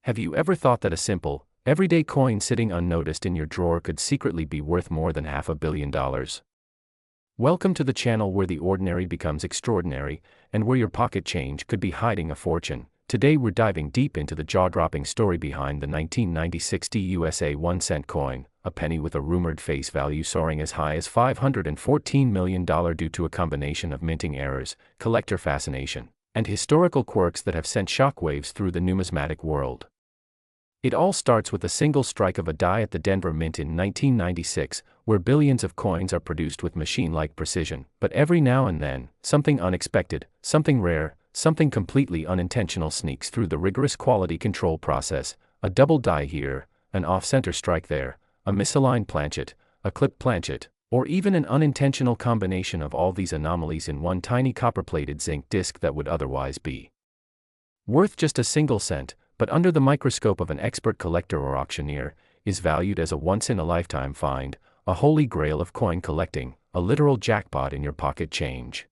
Have you ever thought that a simple, everyday coin sitting unnoticed in your drawer could secretly be worth more than $500 million? Welcome to the channel where the ordinary becomes extraordinary, and where your pocket change could be hiding a fortune. Today we're diving deep into the jaw-dropping story behind the 1996 USA 1-cent coin, a penny with a rumored face value soaring as high as $514 million due to a combination of minting errors, collector fascination, and historical quirks that have sent shockwaves through the numismatic world. It all starts with a single strike of a die at the Denver Mint in 1996, where billions of coins are produced with machine-like precision. But every now and then, something unexpected, something rare, something completely unintentional sneaks through the rigorous quality control process. A double die here, an off-center strike there, a misaligned planchet, a clipped planchet, or even an unintentional combination of all these anomalies in one tiny copper-plated zinc disc that would otherwise be worth just a single cent, but under the microscope of an expert collector or auctioneer, is valued as a once-in-a-lifetime find, a holy grail of coin collecting, a literal jackpot in your pocket change.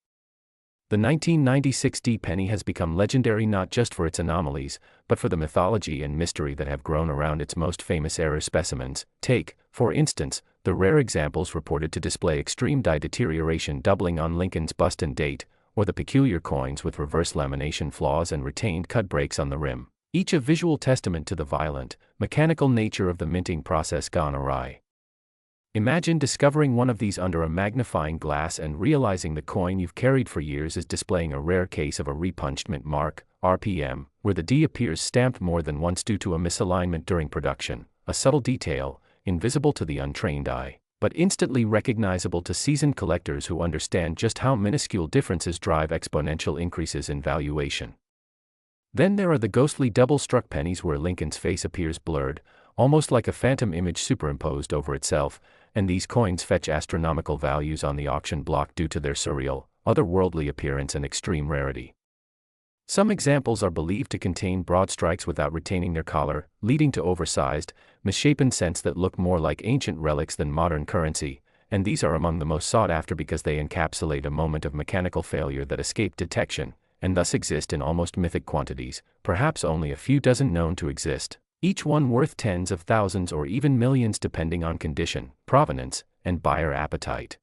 The 1996 penny has become legendary not just for its anomalies, but for the mythology and mystery that have grown around its most famous error specimens. Take, for instance, the rare examples reported to display extreme die deterioration doubling on Lincoln's bust and date, or the peculiar coins with reverse lamination flaws and retained cut breaks on the rim, each a visual testament to the violent, mechanical nature of the minting process gone awry. Imagine discovering one of these under a magnifying glass and realizing the coin you've carried for years is displaying a rare case of a repunched mint mark, RPM, where the D appears stamped more than once due to a misalignment during production, a subtle detail, invisible to the untrained eye, but instantly recognizable to seasoned collectors who understand just how minuscule differences drive exponential increases in valuation. Then there are the ghostly double-struck pennies where Lincoln's face appears blurred, almost like a phantom image superimposed over itself, and these coins fetch astronomical values on the auction block due to their surreal, otherworldly appearance and extreme rarity. Some examples are believed to contain broad strikes without retaining their collar, leading to oversized, misshapen cents that look more like ancient relics than modern currency, and these are among the most sought after because they encapsulate a moment of mechanical failure that escaped detection, and thus exist in almost mythic quantities, perhaps only a few dozen known to exist, each one worth tens of thousands or even millions depending on condition, provenance, and buyer appetite.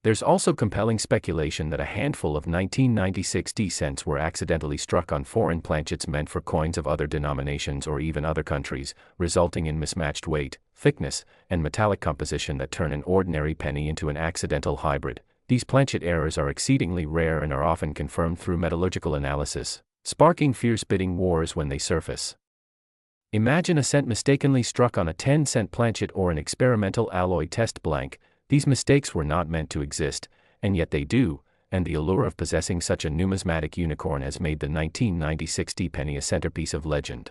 There's also compelling speculation that a handful of 1996 cents were accidentally struck on foreign planchets meant for coins of other denominations or even other countries, resulting in mismatched weight, thickness, and metallic composition that turn an ordinary penny into an accidental hybrid. These planchet errors are exceedingly rare and are often confirmed through metallurgical analysis, sparking fierce bidding wars when they surface. Imagine a cent mistakenly struck on a 10-cent planchet or an experimental alloy test blank. These mistakes were not meant to exist, and yet they do, and the allure of possessing such a numismatic unicorn has made the 1996 penny a centerpiece of legend.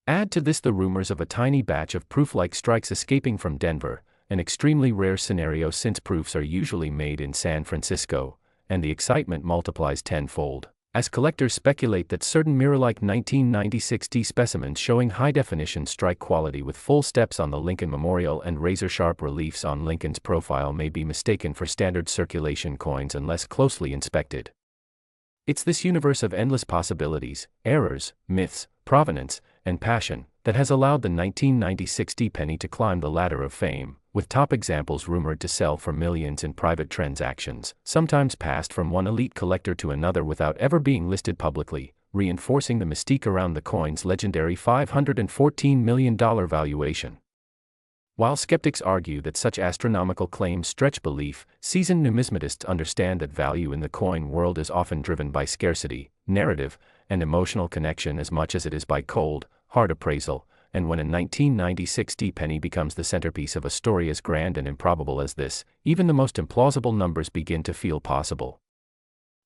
Add to this the rumors of a tiny batch of proof-like strikes escaping from Denver, an extremely rare scenario since proofs are usually made in San Francisco, and the excitement multiplies tenfold, as collectors speculate that certain mirror-like 1996 specimens showing high-definition strike quality with full steps on the Lincoln Memorial and razor-sharp reliefs on Lincoln's profile may be mistaken for standard circulation coins unless closely inspected. It's this universe of endless possibilities, errors, myths, provenance, and passion that has allowed the 1996 penny to climb the ladder of fame, with top examples rumored to sell for millions in private transactions, sometimes passed from one elite collector to another without ever being listed publicly, reinforcing the mystique around the coin's legendary $514 million valuation. While skeptics argue that such astronomical claims stretch belief, seasoned numismatists understand that value in the coin world is often driven by scarcity, narrative, and emotional connection as much as it is by cold, hard appraisal, and when a 1996 penny becomes the centerpiece of a story as grand and improbable as this, even the most implausible numbers begin to feel possible.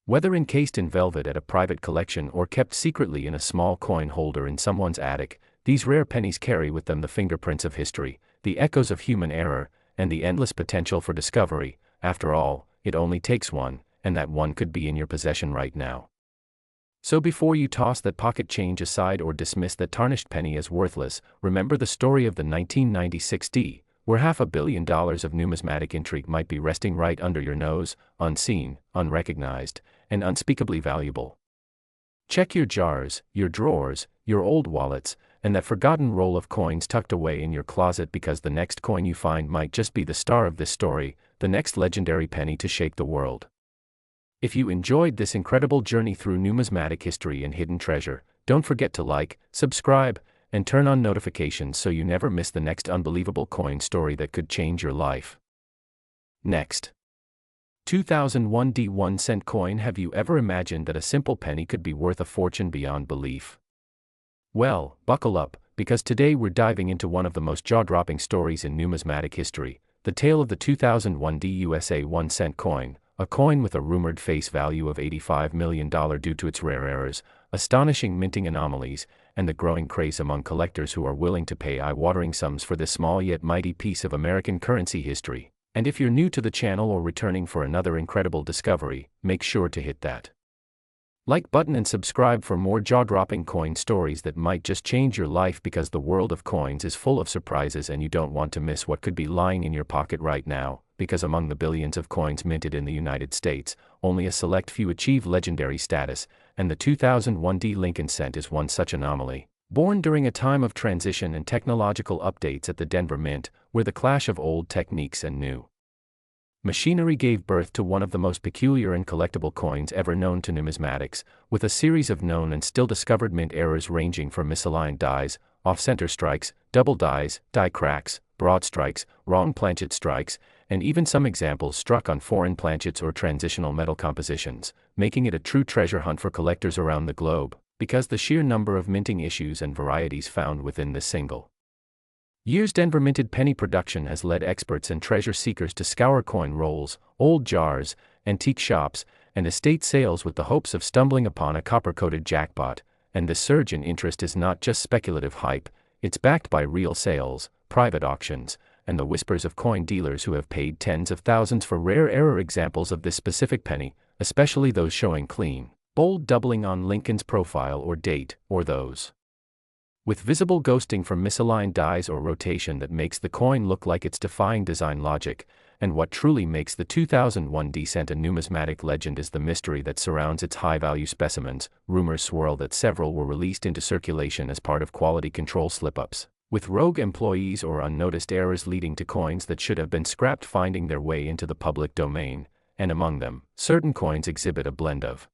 Whether encased in velvet at a private collection or kept secretly in a small coin holder in someone's attic, these rare pennies carry with them the fingerprints of history, the echoes of human error, and the endless potential for discovery. After all, it only takes one, and that one could be in your possession right now. So before you toss that pocket change aside or dismiss that tarnished penny as worthless, remember the story of the 1996 where $500 million of numismatic intrigue might be resting right under your nose, unseen, unrecognized, and unspeakably valuable. Check your jars, your drawers, your old wallets, and that forgotten roll of coins tucked away in your closet because the next coin you find might just be the star of this story, the next legendary penny to shake the world. If you enjoyed this incredible journey through numismatic history and hidden treasure, don't forget to like, subscribe, and turn on notifications so you never miss the next unbelievable coin story that could change your life. Next. 2001 D 1-cent coin. Have you ever imagined that a simple penny could be worth a fortune beyond belief? Well, buckle up, because today we're diving into one of the most jaw-dropping stories in numismatic history, the tale of the 2001 USA 1-cent coin, a coin with a rumored face value of $85 million due to its rare errors, astonishing minting anomalies, and the growing craze among collectors who are willing to pay eye-watering sums for this small yet mighty piece of American currency history. And if you're new to the channel or returning for another incredible discovery, make sure to hit that like button and subscribe for more jaw-dropping coin stories that might just change your life, because the world of coins is full of surprises and you don't want to miss what could be lying in your pocket right now, because among the billions of coins minted in the United States, only a select few achieve legendary status, and the 2001 D Lincoln cent is one such anomaly. Born during a time of transition and technological updates at the Denver Mint, where the clash of old techniques and new machinery gave birth to one of the most peculiar and collectible coins ever known to numismatics, with a series of known and still discovered mint errors ranging from misaligned dies, off-center strikes, double dies, die cracks, broad strikes, wrong planchet strikes, and even some examples struck on foreign planchets or transitional metal compositions, making it a true treasure hunt for collectors around the globe, because the sheer number of minting issues and varieties found within this single year's Denver minted penny production has led experts and treasure seekers to scour coin rolls, old jars, antique shops, and estate sales with the hopes of stumbling upon a copper-coated jackpot. And this surge in interest is not just speculative hype, it's backed by real sales, private auctions, and the whispers of coin dealers who have paid tens of thousands for rare error examples of this specific penny, especially those showing clean, bold doubling on Lincoln's profile or date, or those with visible ghosting from misaligned dies or rotation that makes the coin look like it's defying design logic. And what truly makes the 2001 D cent a numismatic legend is the mystery that surrounds its high-value specimens. Rumors swirl that several were released into circulation as part of quality control slip-ups, with rogue employees or unnoticed errors leading to coins that should have been scrapped finding their way into the public domain. And among them, certain coins exhibit a blend of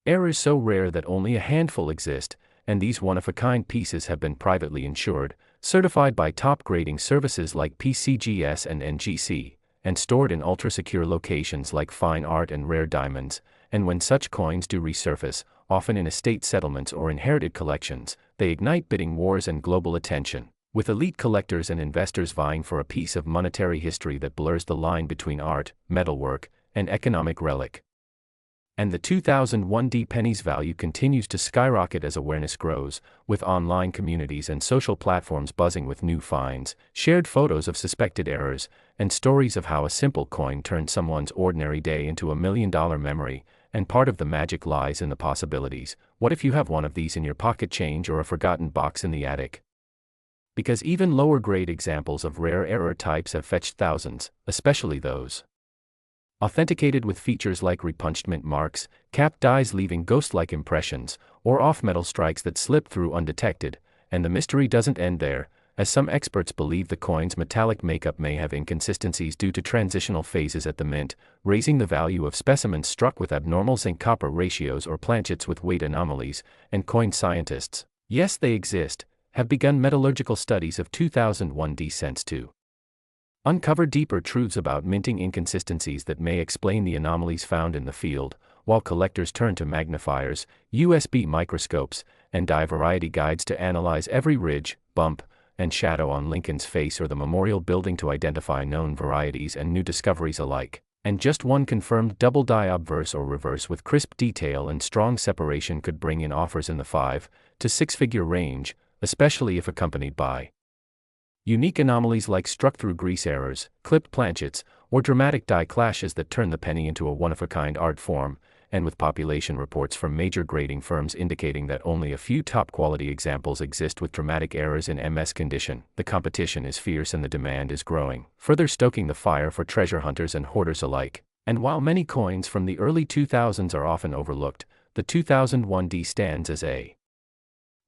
errors so rare that only a handful exist, and these one-of-a-kind pieces have been privately insured, certified by top grading services like PCGS and NGC, and stored in ultra-secure locations like fine art and rare diamonds. And when such coins do resurface, often in estate settlements or inherited collections, they ignite bidding wars and global attention, with elite collectors and investors vying for a piece of monetary history that blurs the line between art, metalwork, and economic relic. And the 2001 D penny's value continues to skyrocket as awareness grows, with online communities and social platforms buzzing with new finds, shared photos of suspected errors, and stories of how a simple coin turned someone's ordinary day into $1 million memory. And part of the magic lies in the possibilities. What if you have one of these in your pocket change or a forgotten box in the attic? Because even lower-grade examples of rare error types have fetched thousands, especially those authenticated with features like repunched mint marks, capped dies leaving ghost-like impressions, or off-metal strikes that slip through undetected. And the mystery doesn't end there, as some experts believe the coin's metallic makeup may have inconsistencies due to transitional phases at the mint, raising the value of specimens struck with abnormal zinc-copper ratios or planchets with weight anomalies. And coin scientists, yes they exist, have begun metallurgical studies of 2001 D cents to uncover deeper truths about minting inconsistencies that may explain the anomalies found in the field, while collectors turn to magnifiers, USB microscopes, and die variety guides to analyze every ridge, bump, and shadow on Lincoln's face or the memorial building to identify known varieties and new discoveries alike. And just one confirmed double die obverse or reverse with crisp detail and strong separation could bring in offers in the 5 to 6-figure range, especially if accompanied by unique anomalies like struck-through grease errors, clipped planchets, or dramatic die clashes that turn the penny into a one-of-a-kind art form. And with population reports from major grading firms indicating that only a few top-quality examples exist with dramatic errors in MS condition, the competition is fierce and the demand is growing, further stoking the fire for treasure hunters and hoarders alike. And while many coins from the early 2000s are often overlooked, the 2001 D stands as a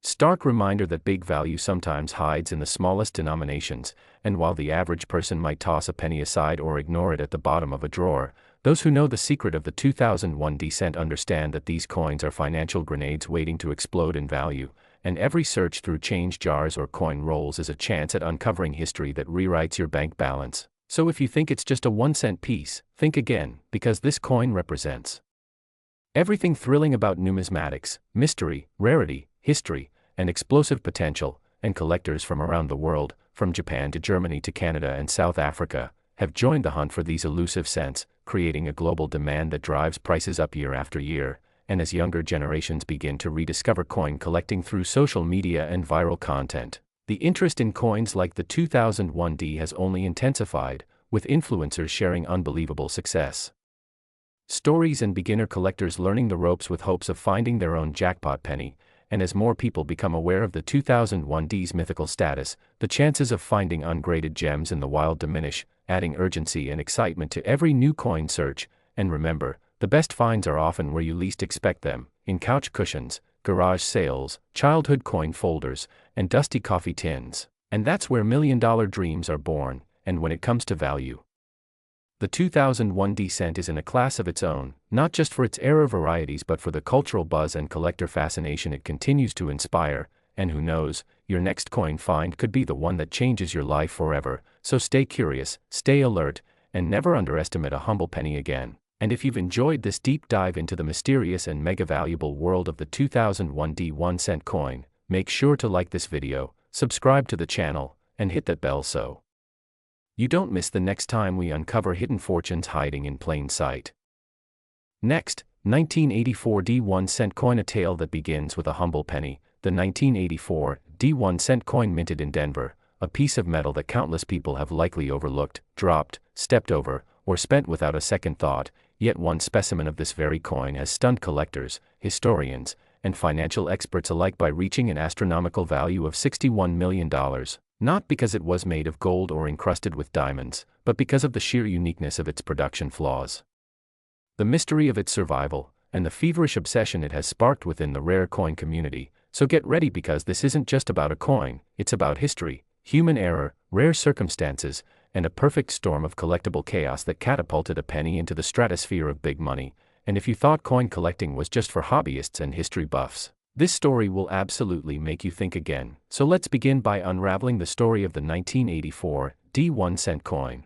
Stark reminder that big value sometimes hides in the smallest denominations, and while the average person might toss a penny aside or ignore it at the bottom of a drawer, those who know the secret of the 2001 descent understand that these coins are financial grenades waiting to explode in value, and every search through change jars or coin rolls is a chance at uncovering history that rewrites your bank balance. So if you think it's just a 1-cent piece, think again, because this coin represents everything thrilling about numismatics: mystery, rarity, history, and explosive potential. And collectors from around the world, from Japan to Germany to Canada and South Africa, have joined the hunt for these elusive cents, creating a global demand that drives prices up year after year. And as younger generations begin to rediscover coin collecting through social media and viral content, the interest in coins like the 2001D has only intensified, with influencers sharing unbelievable success stories and beginner collectors learning the ropes with hopes of finding their own jackpot penny. And as more people become aware of the 2001D's mythical status, the chances of finding ungraded gems in the wild diminish, adding urgency and excitement to every new coin search. And remember, the best finds are often where you least expect them: in couch cushions, garage sales, childhood coin folders, and dusty coffee tins. And that's where million-dollar dreams are born. And when it comes to value, the 2001 descent is in a class of its own, not just for its era varieties but for the cultural buzz and collector fascination it continues to inspire. And who knows, your next coin find could be the one that changes your life forever. So stay curious, stay alert, and never underestimate a humble penny again. And if you've enjoyed this deep dive into the mysterious and mega valuable world of the 2001D 1-cent coin, make sure to like this video, subscribe to the channel, and hit that bell so you don't miss the next time we uncover hidden fortunes hiding in plain sight. Next, 1984 D 1-cent coin, a tale that begins with a humble penny. The 1984 D 1-cent coin minted in Denver, a piece of metal that countless people have likely overlooked, dropped, stepped over, or spent without a second thought. Yet one specimen of this very coin has stunned collectors, historians, and financial experts alike by reaching an astronomical value of $61 million. Not because it was made of gold or encrusted with diamonds, but because of the sheer uniqueness of its production flaws, the mystery of its survival, and the feverish obsession it has sparked within the rare coin community. So get ready, because this isn't just about a coin, it's about history, human error, rare circumstances, and a perfect storm of collectible chaos that catapulted a penny into the stratosphere of big money. And if you thought coin collecting was just for hobbyists and history buffs, this story will absolutely make you think again. So let's begin by unraveling the story of the 1984 D 1-cent coin.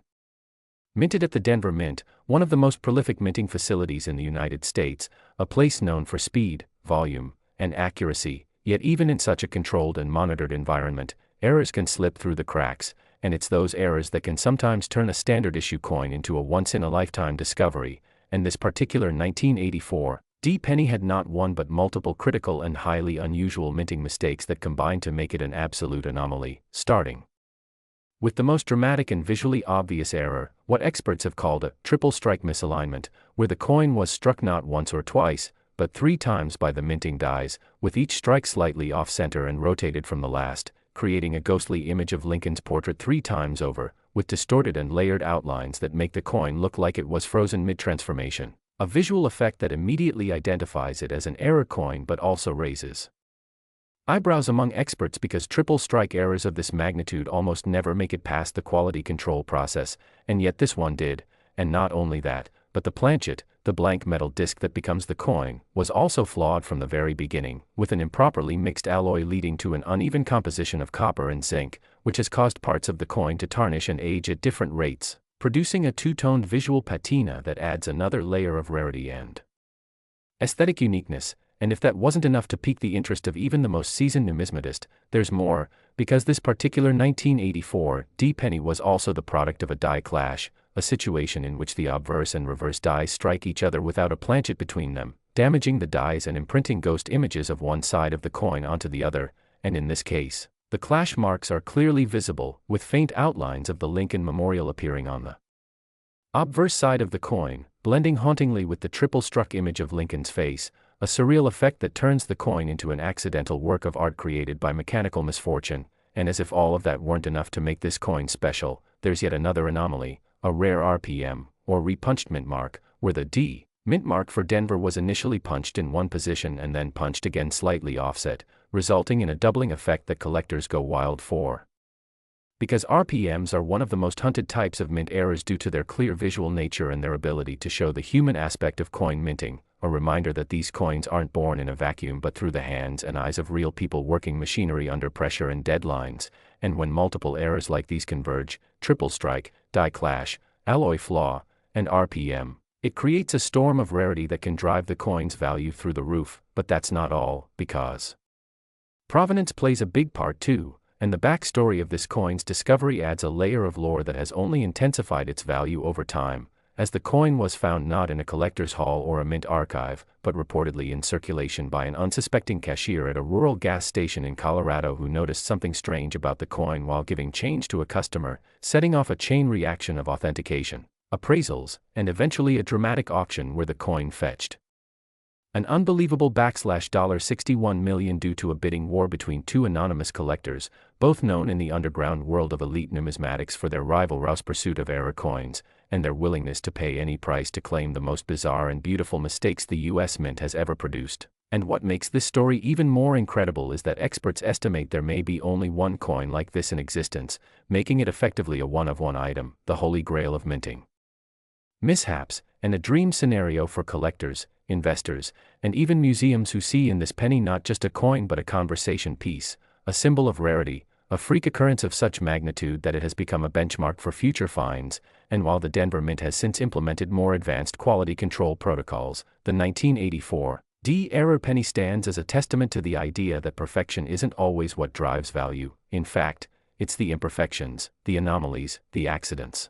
Minted at the Denver Mint, one of the most prolific minting facilities in the United States, a place known for speed, volume, and accuracy. Yet even in such a controlled and monitored environment, errors can slip through the cracks, and it's those errors that can sometimes turn a standard issue coin into a once-in-a-lifetime discovery. And this particular 1984 D penny had not one but multiple critical and highly unusual minting mistakes that combined to make it an absolute anomaly, starting with the most dramatic and visually obvious error, what experts have called a triple strike misalignment, where the coin was struck not once or twice, but 3 times by the minting dies, with each strike slightly off-center and rotated from the last, creating a ghostly image of Lincoln's portrait 3 times over, with distorted and layered outlines that make the coin look like it was frozen mid-transformation. A visual effect that immediately identifies it as an error coin but also raises eyebrows among experts, because triple strike errors of this magnitude almost never make it past the quality control process, and yet this one did. And not only that, but the planchet, the blank metal disc that becomes the coin, was also flawed from the very beginning, with an improperly mixed alloy leading to an uneven composition of copper and zinc, which has caused parts of the coin to tarnish and age at different rates, producing a two-toned visual patina that adds another layer of rarity and aesthetic uniqueness. And if that wasn't enough to pique the interest of even the most seasoned numismatist, there's more, because this particular 1984 D penny was also the product of a die clash, a situation in which the obverse and reverse dies strike each other without a planchet between them, damaging the dies and imprinting ghost images of one side of the coin onto the other. And in this case, the clash marks are clearly visible, with faint outlines of the Lincoln Memorial appearing on the obverse side of the coin, blending hauntingly with the triple-struck image of Lincoln's face, a surreal effect that turns the coin into an accidental work of art created by mechanical misfortune. And as if all of that weren't enough to make this coin special, there's yet another anomaly, a rare RPM, or repunched mint mark, where the D mint mark for Denver was initially punched in one position and then punched again slightly offset, resulting in a doubling effect that collectors go wild for. Because RPMs are one of the most hunted types of mint errors due to their clear visual nature and their ability to show the human aspect of coin minting, a reminder that these coins aren't born in a vacuum but through the hands and eyes of real people working machinery under pressure and deadlines, and when multiple errors like these converge, triple strike, die clash, alloy flaw, and RPM, it creates a storm of rarity that can drive the coin's value through the roof. But that's not all, because provenance plays a big part too, and the backstory of this coin's discovery adds a layer of lore that has only intensified its value over time, as the coin was found not in a collector's hall or a mint archive, but reportedly in circulation by an unsuspecting cashier at a rural gas station in Colorado who noticed something strange about the coin while giving change to a customer, setting off a chain reaction of authentication, appraisals, and eventually a dramatic auction where the coin fetched an unbelievable $61 million due to a bidding war between two anonymous collectors, both known in the underground world of elite numismatics for their rivalrous pursuit of error coins, and their willingness to pay any price to claim the most bizarre and beautiful mistakes the US Mint has ever produced. And what makes this story even more incredible is that experts estimate there may be only one coin like this in existence, making it effectively a one-of-one item, the holy grail of minting mishaps, and a dream scenario for collectors, investors, and even museums who see in this penny not just a coin but a conversation piece, a symbol of rarity, a freak occurrence of such magnitude that it has become a benchmark for future finds. And while the Denver Mint has since implemented more advanced quality control protocols, the 1984 error penny stands as a testament to the idea that perfection isn't always what drives value. In fact, it's the imperfections, the anomalies, the accidents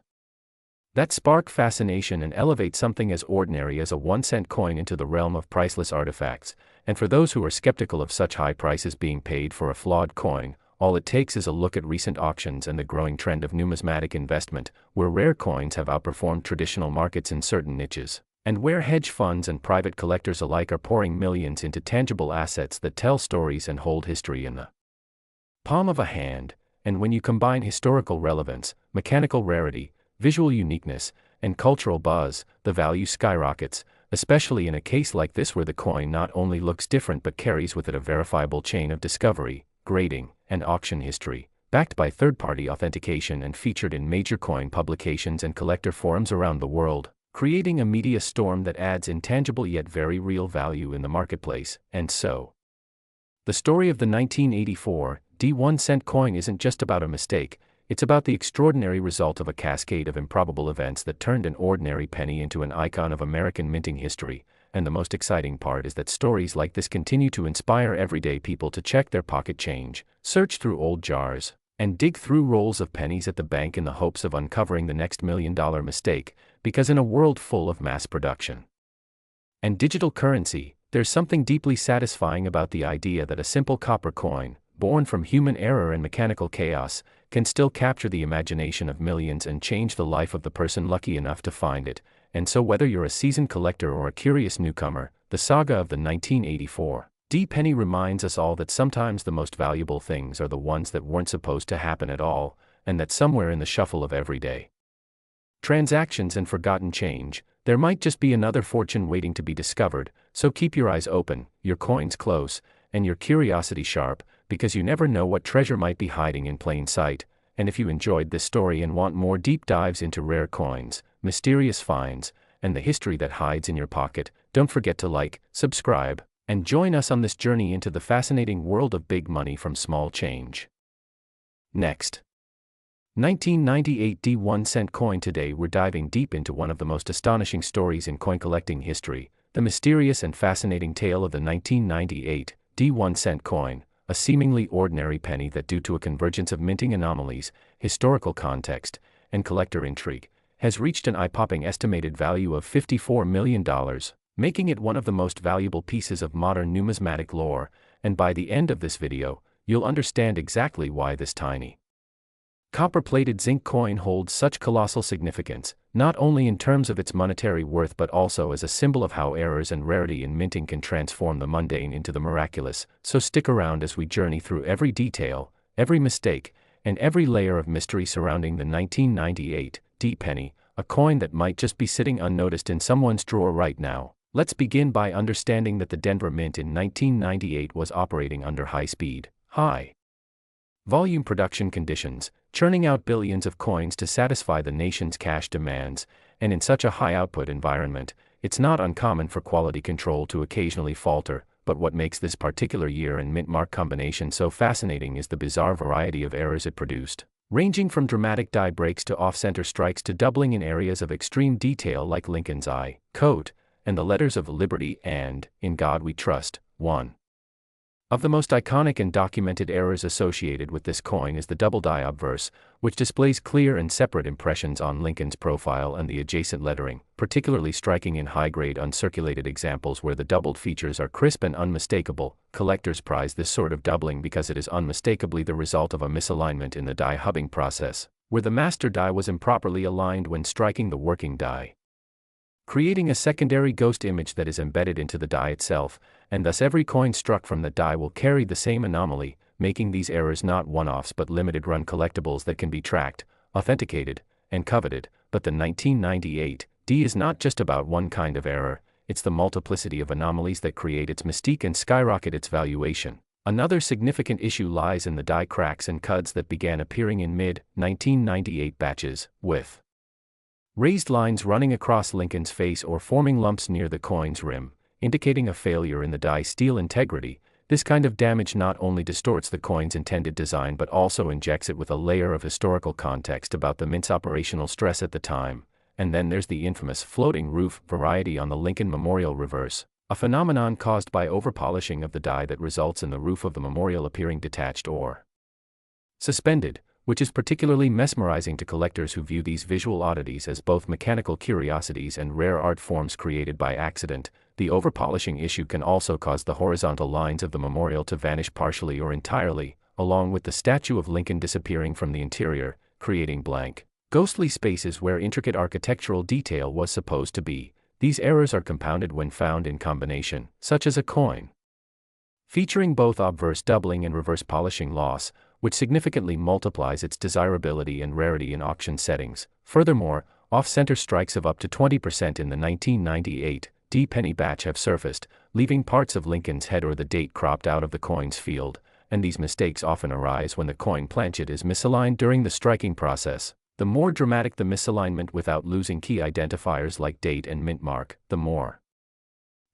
that spark fascination and elevate something as ordinary as a 1-cent coin into the realm of priceless artifacts. And for those who are skeptical of such high prices being paid for a flawed coin, all it takes is a look at recent auctions and the growing trend of numismatic investment, where rare coins have outperformed traditional markets in certain niches, and where hedge funds and private collectors alike are pouring millions into tangible assets that tell stories and hold history in the palm of a hand. And when you combine historical relevance, mechanical rarity, visual uniqueness, and cultural buzz, the value skyrockets, especially in a case like this where the coin not only looks different but carries with it a verifiable chain of discovery, grading, and auction history, backed by third-party authentication and featured in major coin publications and collector forums around the world, creating a media storm that adds intangible yet very real value in the marketplace. And so, the story of the 1984 1-cent coin isn't just about a mistake. It's about the extraordinary result of a cascade of improbable events that turned an ordinary penny into an icon of American minting history. And the most exciting part is that stories like this continue to inspire everyday people to check their pocket change, search through old jars, and dig through rolls of pennies at the bank in the hopes of uncovering the next million-dollar mistake. Because in a world full of mass production and digital currency, there's something deeply satisfying about the idea that a simple copper coin, born from human error and mechanical chaos, can still capture the imagination of millions and change the life of the person lucky enough to find it. And so whether you're a seasoned collector or a curious newcomer, the saga of the 1984 penny reminds us all that sometimes the most valuable things are the ones that weren't supposed to happen at all, and that somewhere in the shuffle of everyday transactions and forgotten change, there might just be another fortune waiting to be discovered. So keep your eyes open, your coins close, and your curiosity sharp, because you never know what treasure might be hiding in plain sight. And if you enjoyed this story and want more deep dives into rare coins, mysterious finds, and the history that hides in your pocket, don't forget to like, subscribe, and join us on this journey into the fascinating world of big money from small change. Next, 1998 1-cent coin. Today we're diving deep into one of the most astonishing stories in coin collecting history, the mysterious and fascinating tale of the 1998 1-cent coin, a seemingly ordinary penny that, due to a convergence of minting anomalies, historical context, and collector intrigue, has reached an eye-popping estimated value of $54 million, making it one of the most valuable pieces of modern numismatic lore. And by the end of this video, you'll understand exactly why this tiny copper-plated zinc coin holds such colossal significance, not only in terms of its monetary worth but also as a symbol of how errors and rarity in minting can transform the mundane into the miraculous. So stick around as we journey through every detail, every mistake, and every layer of mystery surrounding the 1998 penny, a coin that might just be sitting unnoticed in someone's drawer right now, Let's begin by understanding that the Denver Mint in 1998 was operating under high-speed, high-volume production conditions, churning out billions of coins to satisfy the nation's cash demands, and in such a high-output environment, it's not uncommon for quality control to occasionally falter. But what makes this particular year and mint mark combination so fascinating is the bizarre variety of errors it produced, ranging from dramatic die breaks to off-center strikes to doubling in areas of extreme detail like Lincoln's I, coat, and the letters of Liberty and, In God We Trust, one. Of the most iconic and documented errors associated with this coin is the double die obverse, which displays clear and separate impressions on Lincoln's profile and the adjacent lettering, particularly striking in high-grade uncirculated examples where the doubled features are crisp and unmistakable. Collectors prize this sort of doubling because it is unmistakably the result of a misalignment in the die hubbing process, where the master die was improperly aligned when striking the working die, creating a secondary ghost image that is embedded into the die itself, and thus every coin struck from the die will carry the same anomaly, making these errors not one-offs but limited-run collectibles that can be tracked, authenticated, and coveted. But the 1998 D is not just about one kind of error, it's the multiplicity of anomalies that create its mystique and skyrocket its valuation. Another significant issue lies in the die cracks and cuds that began appearing in mid-1998 batches, with raised lines running across Lincoln's face or forming lumps near the coin's rim, indicating a failure in the die steel integrity. This kind of damage not only distorts the coin's intended design but also injects it with a layer of historical context about the mint's operational stress at the time. And then there's the infamous floating roof variety on the Lincoln Memorial reverse, a phenomenon caused by overpolishing of the die that results in the roof of the memorial appearing detached or suspended, which is particularly mesmerizing to collectors who view these visual oddities as both mechanical curiosities and rare art forms created by accident. The overpolishing issue can also cause the horizontal lines of the memorial to vanish partially or entirely, along with the statue of Lincoln disappearing from the interior, creating blank, ghostly spaces where intricate architectural detail was supposed to be. These errors are compounded when found in combination, such as a coin featuring both obverse doubling and reverse polishing loss, which significantly multiplies its desirability and rarity in auction settings. Furthermore, off-center strikes of up to 20% in the 1998 D penny batch have surfaced, leaving parts of Lincoln's head or the date cropped out of the coin's field, and these mistakes often arise when the coin planchet is misaligned during the striking process. The more dramatic the misalignment without losing key identifiers like date and mint mark, the more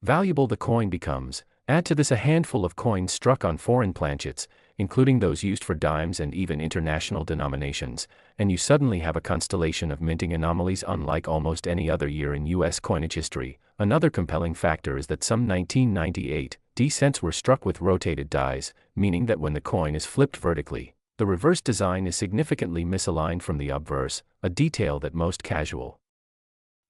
valuable the coin becomes. Add to this a handful of coins struck on foreign planchets, including those used for dimes and even international denominations, and you suddenly have a constellation of minting anomalies unlike almost any other year in U.S. coinage history. Another compelling factor is that some 1998 D cents were struck with rotated dies, meaning that when the coin is flipped vertically, the reverse design is significantly misaligned from the obverse, a detail that most casual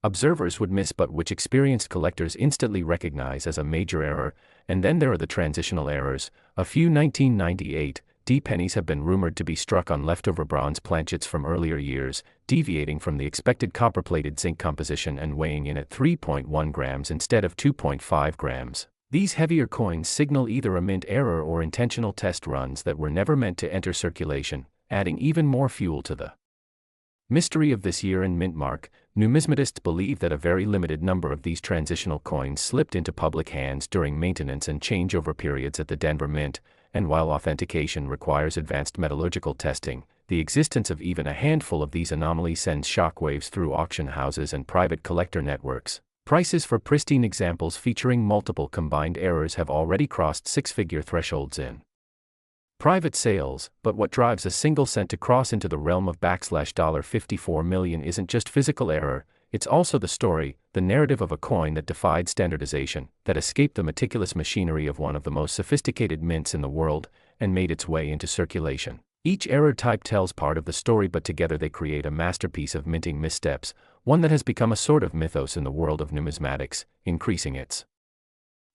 observers would miss but which experienced collectors instantly recognize as a major error. And then there are the transitional errors. A few 1998 D pennies have been rumored to be struck on leftover bronze planchets from earlier years, deviating from the expected copper-plated zinc composition and weighing in at 3.1 grams instead of 2.5 grams. These heavier coins signal either a mint error or intentional test runs that were never meant to enter circulation, adding even more fuel to the mystery of this year in mint mark. Numismatists believe that a very limited number of these transitional coins slipped into public hands during maintenance and changeover periods at the Denver Mint, and while authentication requires advanced metallurgical testing, the existence of even a handful of these anomalies sends shockwaves through auction houses and private collector networks. Prices for pristine examples featuring multiple combined errors have already crossed six-figure thresholds in private sales, but what drives a single cent to cross into the realm of $54 million isn't just physical error, it's also the story, the narrative of a coin that defied standardization, that escaped the meticulous machinery of one of the most sophisticated mints in the world, and made its way into circulation. Each error type tells part of the story, but together they create a masterpiece of minting missteps, one that has become a sort of mythos in the world of numismatics, increasing its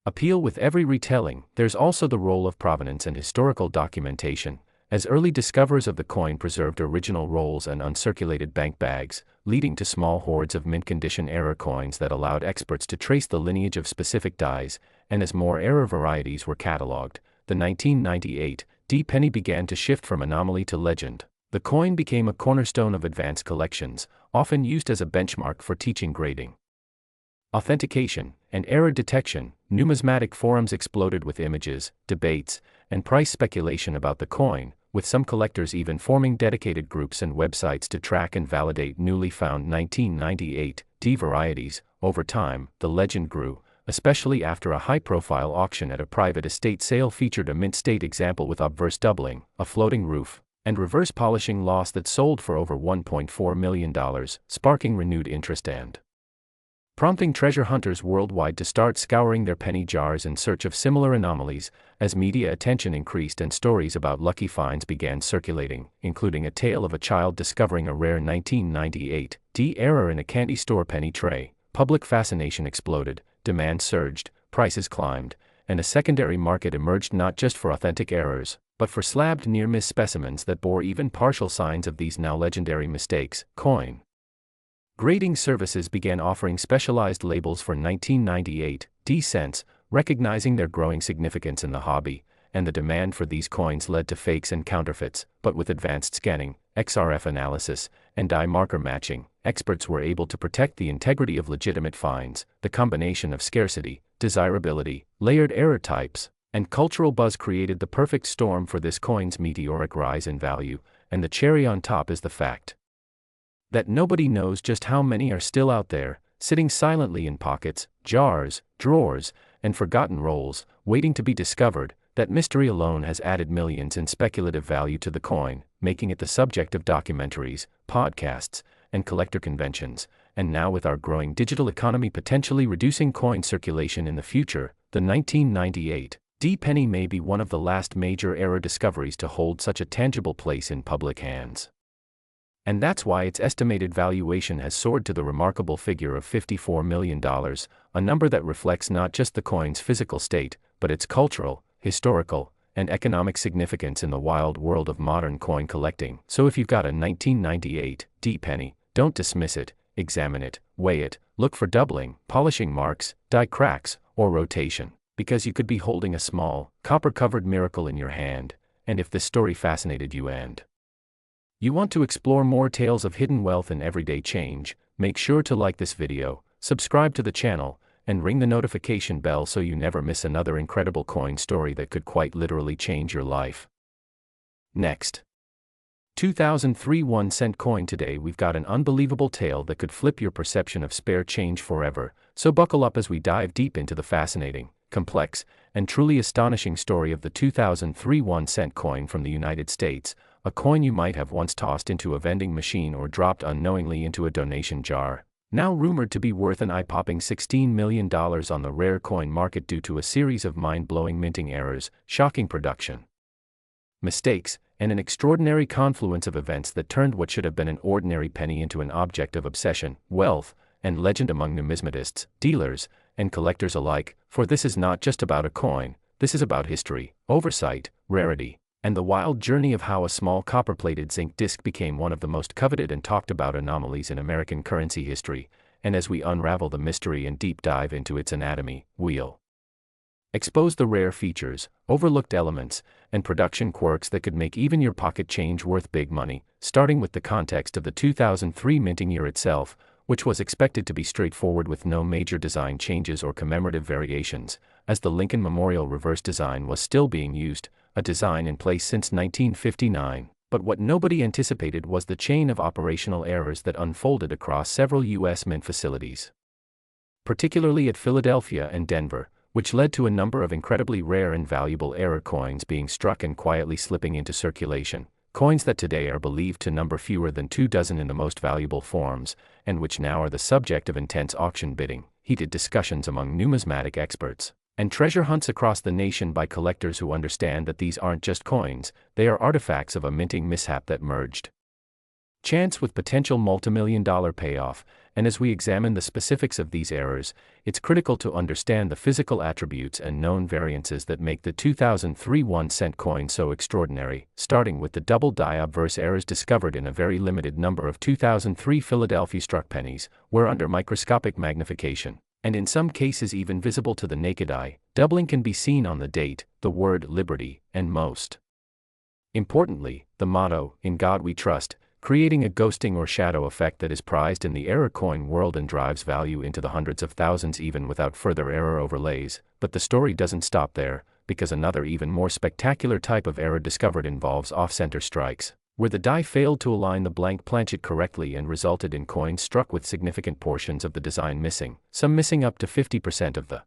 appeal with every retelling. There's also the role of provenance and historical documentation, as early discoverers of the coin preserved original rolls and uncirculated bank bags, leading to small hoards of mint-condition error coins that allowed experts to trace the lineage of specific dies, and as more error varieties were catalogued, the 1998 D penny began to shift from anomaly to legend. The coin became a cornerstone of advanced collections, often used as a benchmark for teaching grading, authentication, and error detection, numismatic forums exploded with images, debates, and price speculation about the coin, with some collectors even forming dedicated groups and websites to track and validate newly found 1998 D varieties. Over time, the legend grew, especially after a high-profile auction at a private estate sale featured a mint-state example with obverse doubling, a floating roof, and reverse polishing loss that sold for over $1.4 million, sparking renewed interest and prompting treasure hunters worldwide to start scouring their penny jars in search of similar anomalies. As media attention increased and stories about lucky finds began circulating, including a tale of a child discovering a rare 1998 D error in a candy store penny tray, public fascination exploded, demand surged, prices climbed, and a secondary market emerged not just for authentic errors, but for slabbed near-miss specimens that bore even partial signs of these now legendary mistakes. Coin grading services began offering specialized labels for 1998 D cents, recognizing their growing significance in the hobby, and the demand for these coins led to fakes and counterfeits. But with advanced scanning, XRF analysis, and dye marker matching, experts were able to protect the integrity of legitimate finds. The combination of scarcity, desirability, layered error types, and cultural buzz created the perfect storm for this coin's meteoric rise in value, and the cherry on top is the fact that nobody knows just how many are still out there, sitting silently in pockets, jars, drawers, and forgotten rolls, waiting to be discovered. That mystery alone has added millions in speculative value to the coin, making it the subject of documentaries, podcasts, and collector conventions. And now, with our growing digital economy potentially reducing coin circulation in the future, the 1998 D penny may be one of the last major error discoveries to hold such a tangible place in public hands. And that's why its estimated valuation has soared to the remarkable figure of $54 million, a number that reflects not just the coin's physical state, but its cultural, historical, and economic significance in the wild world of modern coin collecting. So if you've got a 1998 D penny, don't dismiss it, examine it, weigh it, look for doubling, polishing marks, die cracks, or rotation, because you could be holding a small, copper-covered miracle in your hand. And if this story fascinated you and you want to explore more tales of hidden wealth and everyday change, make sure to like this video, subscribe to the channel, and ring the notification bell so you never miss another incredible coin story that could quite literally change your life. Next. 2003 1-cent coin. Today we've got an unbelievable tale that could flip your perception of spare change forever, so buckle up as we dive deep into the fascinating, complex, and truly astonishing story of the 2003 1-cent coin from the United States, a coin you might have once tossed into a vending machine or dropped unknowingly into a donation jar, now rumored to be worth an eye-popping $16 million on the rare coin market due to a series of mind-blowing minting errors, shocking production mistakes, and an extraordinary confluence of events that turned what should have been an ordinary penny into an object of obsession, wealth, and legend among numismatists, dealers, and collectors alike. For this is not just about a coin, this is about history, oversight, rarity, and the wild journey of how a small copper-plated zinc disc became one of the most coveted and talked about anomalies in American currency history. And as we unravel the mystery and deep dive into its anatomy, we'll expose the rare features, overlooked elements, and production quirks that could make even your pocket change worth big money, starting with the context of the 2003 minting year itself, which was expected to be straightforward with no major design changes or commemorative variations, as the Lincoln Memorial reverse design was still being used, a design in place since 1959. But what nobody anticipated was the chain of operational errors that unfolded across several U.S. mint facilities, particularly at Philadelphia and Denver, which led to a number of incredibly rare and valuable error coins being struck and quietly slipping into circulation, coins that today are believed to number fewer than 24 in the most valuable forms, and which now are the subject of intense auction bidding, heated discussions among numismatic experts, and treasure hunts across the nation by collectors who understand that these aren't just coins, they are artifacts of a minting mishap that merged chance with potential multimillion-dollar payoff. And as we examine the specifics of these errors, it's critical to understand the physical attributes and known variances that make the 2003 1-cent coin so extraordinary, starting with the double die obverse errors discovered in a very limited number of 2003 Philadelphia struck pennies, where under microscopic magnification, and in some cases even visible to the naked eye, doubling can be seen on the date, the word liberty, and most importantly, the motto, "In God We Trust," creating a ghosting or shadow effect that is prized in the error coin world and drives value into the hundreds of thousands even without further error overlays. But the story doesn't stop there, because another even more spectacular type of error discovered involves off-center strikes, where the die failed to align the blank planchet correctly and resulted in coins struck with significant portions of the design missing, some missing up to 50% of the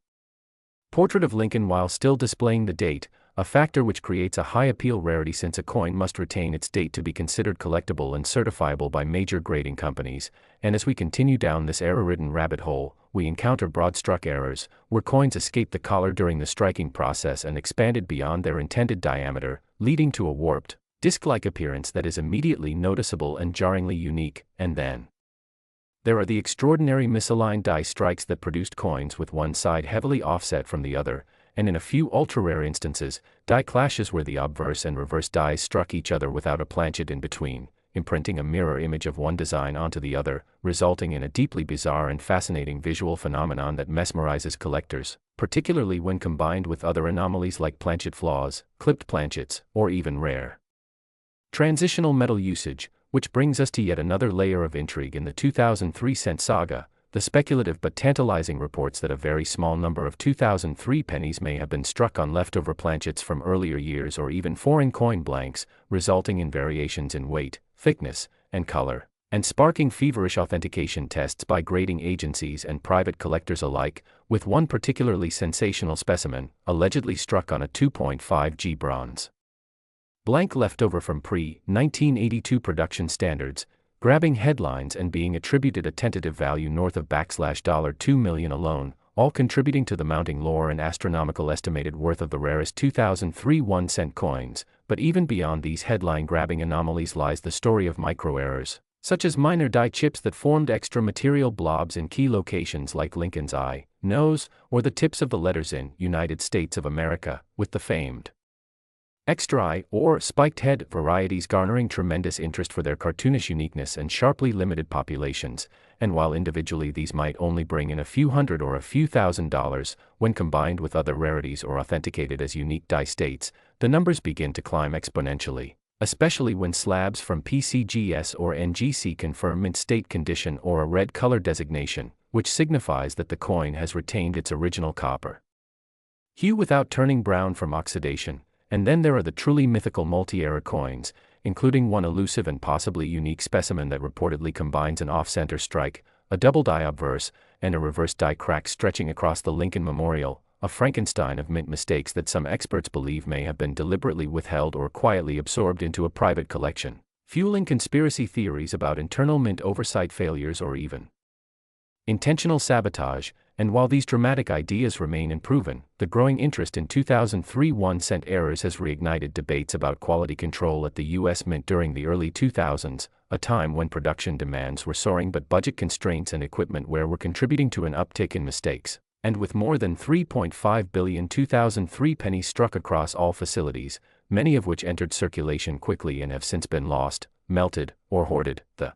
portrait of Lincoln while still displaying the date, a factor which creates a high appeal rarity since a coin must retain its date to be considered collectible and certifiable by major grading companies. And as we continue down this error-ridden rabbit hole, we encounter broad-struck errors, where coins escape the collar during the striking process and expanded beyond their intended diameter, leading to a warped, disc-like appearance that is immediately noticeable and jarringly unique. And then there are the extraordinary misaligned die strikes that produced coins with one side heavily offset from the other, and in a few ultra-rare instances, die clashes where the obverse and reverse dies struck each other without a planchet in between, imprinting a mirror image of one design onto the other, resulting in a deeply bizarre and fascinating visual phenomenon that mesmerizes collectors, particularly when combined with other anomalies like planchet flaws, clipped planchets, or even rare transitional metal usage, which brings us to yet another layer of intrigue in the 2003 cent saga, the speculative but tantalizing reports that a very small number of 2003 pennies may have been struck on leftover planchets from earlier years or even foreign coin blanks, resulting in variations in weight, thickness, and color, and sparking feverish authentication tests by grading agencies and private collectors alike, with one particularly sensational specimen, allegedly struck on a 2.5G bronze blank leftover from pre-1982 production standards, grabbing headlines and being attributed a tentative value north of $2 million alone, all contributing to the mounting lore and astronomical estimated worth of the rarest 2003 1-cent coins. But even beyond these headline-grabbing anomalies lies the story of micro-errors, such as minor die chips that formed extra material blobs in key locations like Lincoln's eye, nose, or the tips of the letters in United States of America, with the famed extra eye, or spiked head varieties garnering tremendous interest for their cartoonish uniqueness and sharply limited populations, and while individually these might only bring in a few hundred or a few $1,000s, when combined with other rarities or authenticated as unique die states, the numbers begin to climb exponentially, especially when slabs from PCGS or NGC confirm mint state condition or a red color designation, which signifies that the coin has retained its original copper hue without turning brown from oxidation. And then there are the truly mythical multi-error coins, including one elusive and possibly unique specimen that reportedly combines an off-center strike, a double die obverse, and a reverse die crack stretching across the Lincoln Memorial, a Frankenstein of mint mistakes that some experts believe may have been deliberately withheld or quietly absorbed into a private collection, fueling conspiracy theories about internal mint oversight failures or even intentional sabotage. And while these dramatic ideas remain unproven, the growing interest in 2003 1-cent errors has reignited debates about quality control at the U.S. Mint during the early 2000s, a time when production demands were soaring but budget constraints and equipment wear were contributing to an uptick in mistakes. And with more than 3.5 billion 2003 pennies struck across all facilities, many of which entered circulation quickly and have since been lost, melted, or hoarded, the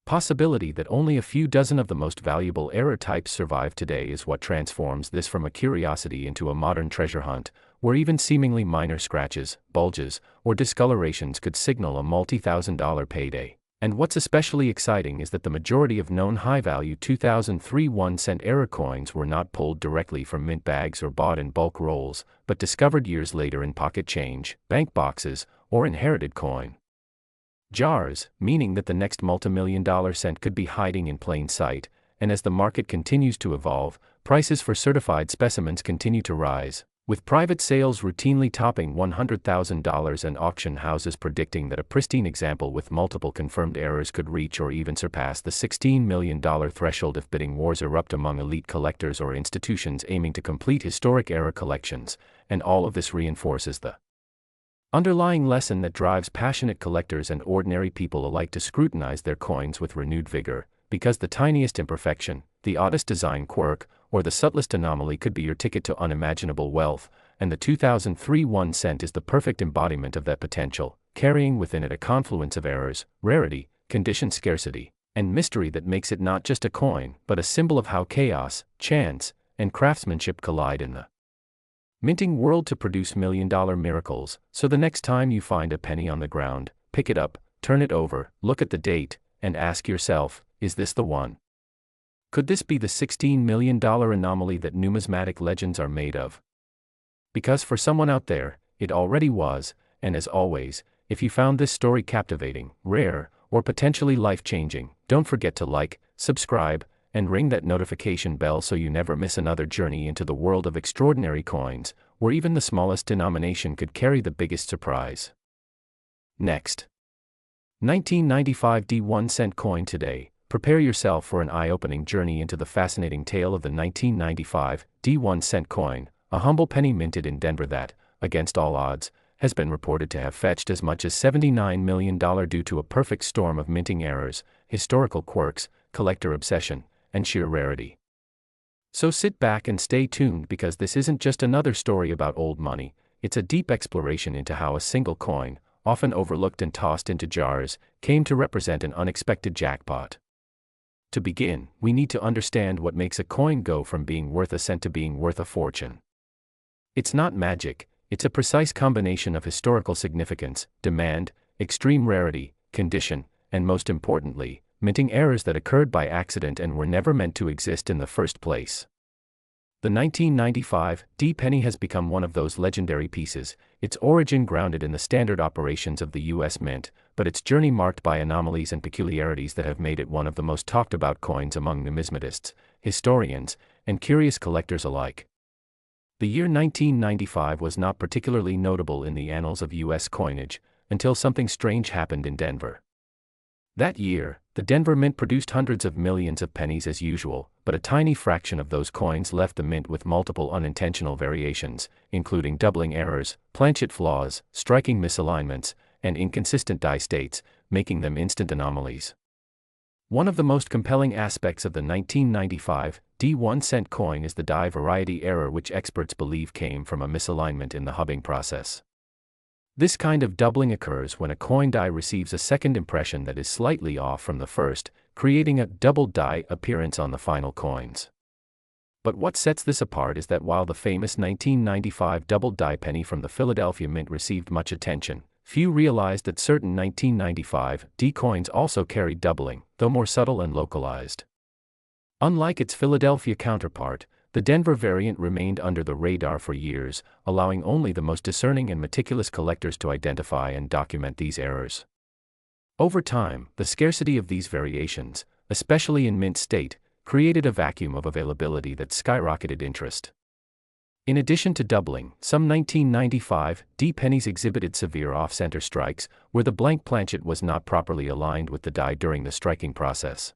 possibility that only a few dozen of the most valuable error types survive today is what transforms this from a curiosity into a modern treasure hunt, where even seemingly minor scratches, bulges, or discolorations could signal a multi-$1,000 payday. And what's especially exciting is that the majority of known high-value 2003 1-cent error coins were not pulled directly from mint bags or bought in bulk rolls, but discovered years later in pocket change, bank boxes, or inherited coin jars, meaning that the next multi-million-dollar cent could be hiding in plain sight. And as the market continues to evolve, prices for certified specimens continue to rise, with private sales routinely topping $100,000 and auction houses predicting that a pristine example with multiple confirmed errors could reach or even surpass the $16 million threshold if bidding wars erupt among elite collectors or institutions aiming to complete historic error collections. And all of this reinforces the underlying lesson that drives passionate collectors and ordinary people alike to scrutinize their coins with renewed vigor, because the tiniest imperfection, the oddest design quirk, or the subtlest anomaly could be your ticket to unimaginable wealth, and the 2003 1-cent is the perfect embodiment of that potential, carrying within it a confluence of errors, rarity, condition scarcity, and mystery that makes it not just a coin, but a symbol of how chaos, chance, and craftsmanship collide in the minting world to produce million-dollar miracles. So the next time you find a penny on the ground, pick it up, turn it over, look at the date, and ask yourself, is this the one? Could this be the $16 million anomaly that numismatic legends are made of? Because for someone out there, it already was, and as always, if you found this story captivating, rare, or potentially life-changing, don't forget to like, subscribe, and ring that notification bell so you never miss another journey into the world of extraordinary coins, where even the smallest denomination could carry the biggest surprise. Next. 1995 D1-cent coin today. Prepare yourself for an eye-opening journey into the fascinating tale of the 1995 D1-cent coin, a humble penny minted in Denver that, against all odds, has been reported to have fetched as much as $79 million due to a perfect storm of minting errors, historical quirks, collector obsession, and sheer rarity. So sit back and stay tuned because this isn't just another story about old money, it's a deep exploration into how a single coin, often overlooked and tossed into jars, came to represent an unexpected jackpot. To begin, we need to understand what makes a coin go from being worth a cent to being worth a fortune. It's not magic, it's a precise combination of historical significance, demand, extreme rarity, condition, and most importantly, minting errors that occurred by accident and were never meant to exist in the first place. The 1995 D penny has become one of those legendary pieces, its origin grounded in the standard operations of the U.S. Mint, but its journey marked by anomalies and peculiarities that have made it one of the most talked about coins among numismatists, historians, and curious collectors alike. The year 1995 was not particularly notable in the annals of U.S. coinage, until something strange happened in Denver. That year, the Denver Mint produced hundreds of millions of pennies as usual, but a tiny fraction of those coins left the mint with multiple unintentional variations, including doubling errors, planchet flaws, striking misalignments, and inconsistent die states, making them instant anomalies. One of the most compelling aspects of the 1995 D1-cent coin is the die variety error, which experts believe came from a misalignment in the hubbing process. This kind of doubling occurs when a coin die receives a second impression that is slightly off from the first, creating a double die appearance on the final coins. But what sets this apart is that while the famous 1995 double die penny from the Philadelphia Mint received much attention, few realized that certain 1995 D coins also carried doubling, though more subtle and localized. Unlike its Philadelphia counterpart, the Denver variant remained under the radar for years, allowing only the most discerning and meticulous collectors to identify and document these errors. Over time, the scarcity of these variations, especially in mint state, created a vacuum of availability that skyrocketed interest. In addition to doubling, some 1995 D pennies exhibited severe off-center strikes, where the blank planchet was not properly aligned with the die during the striking process.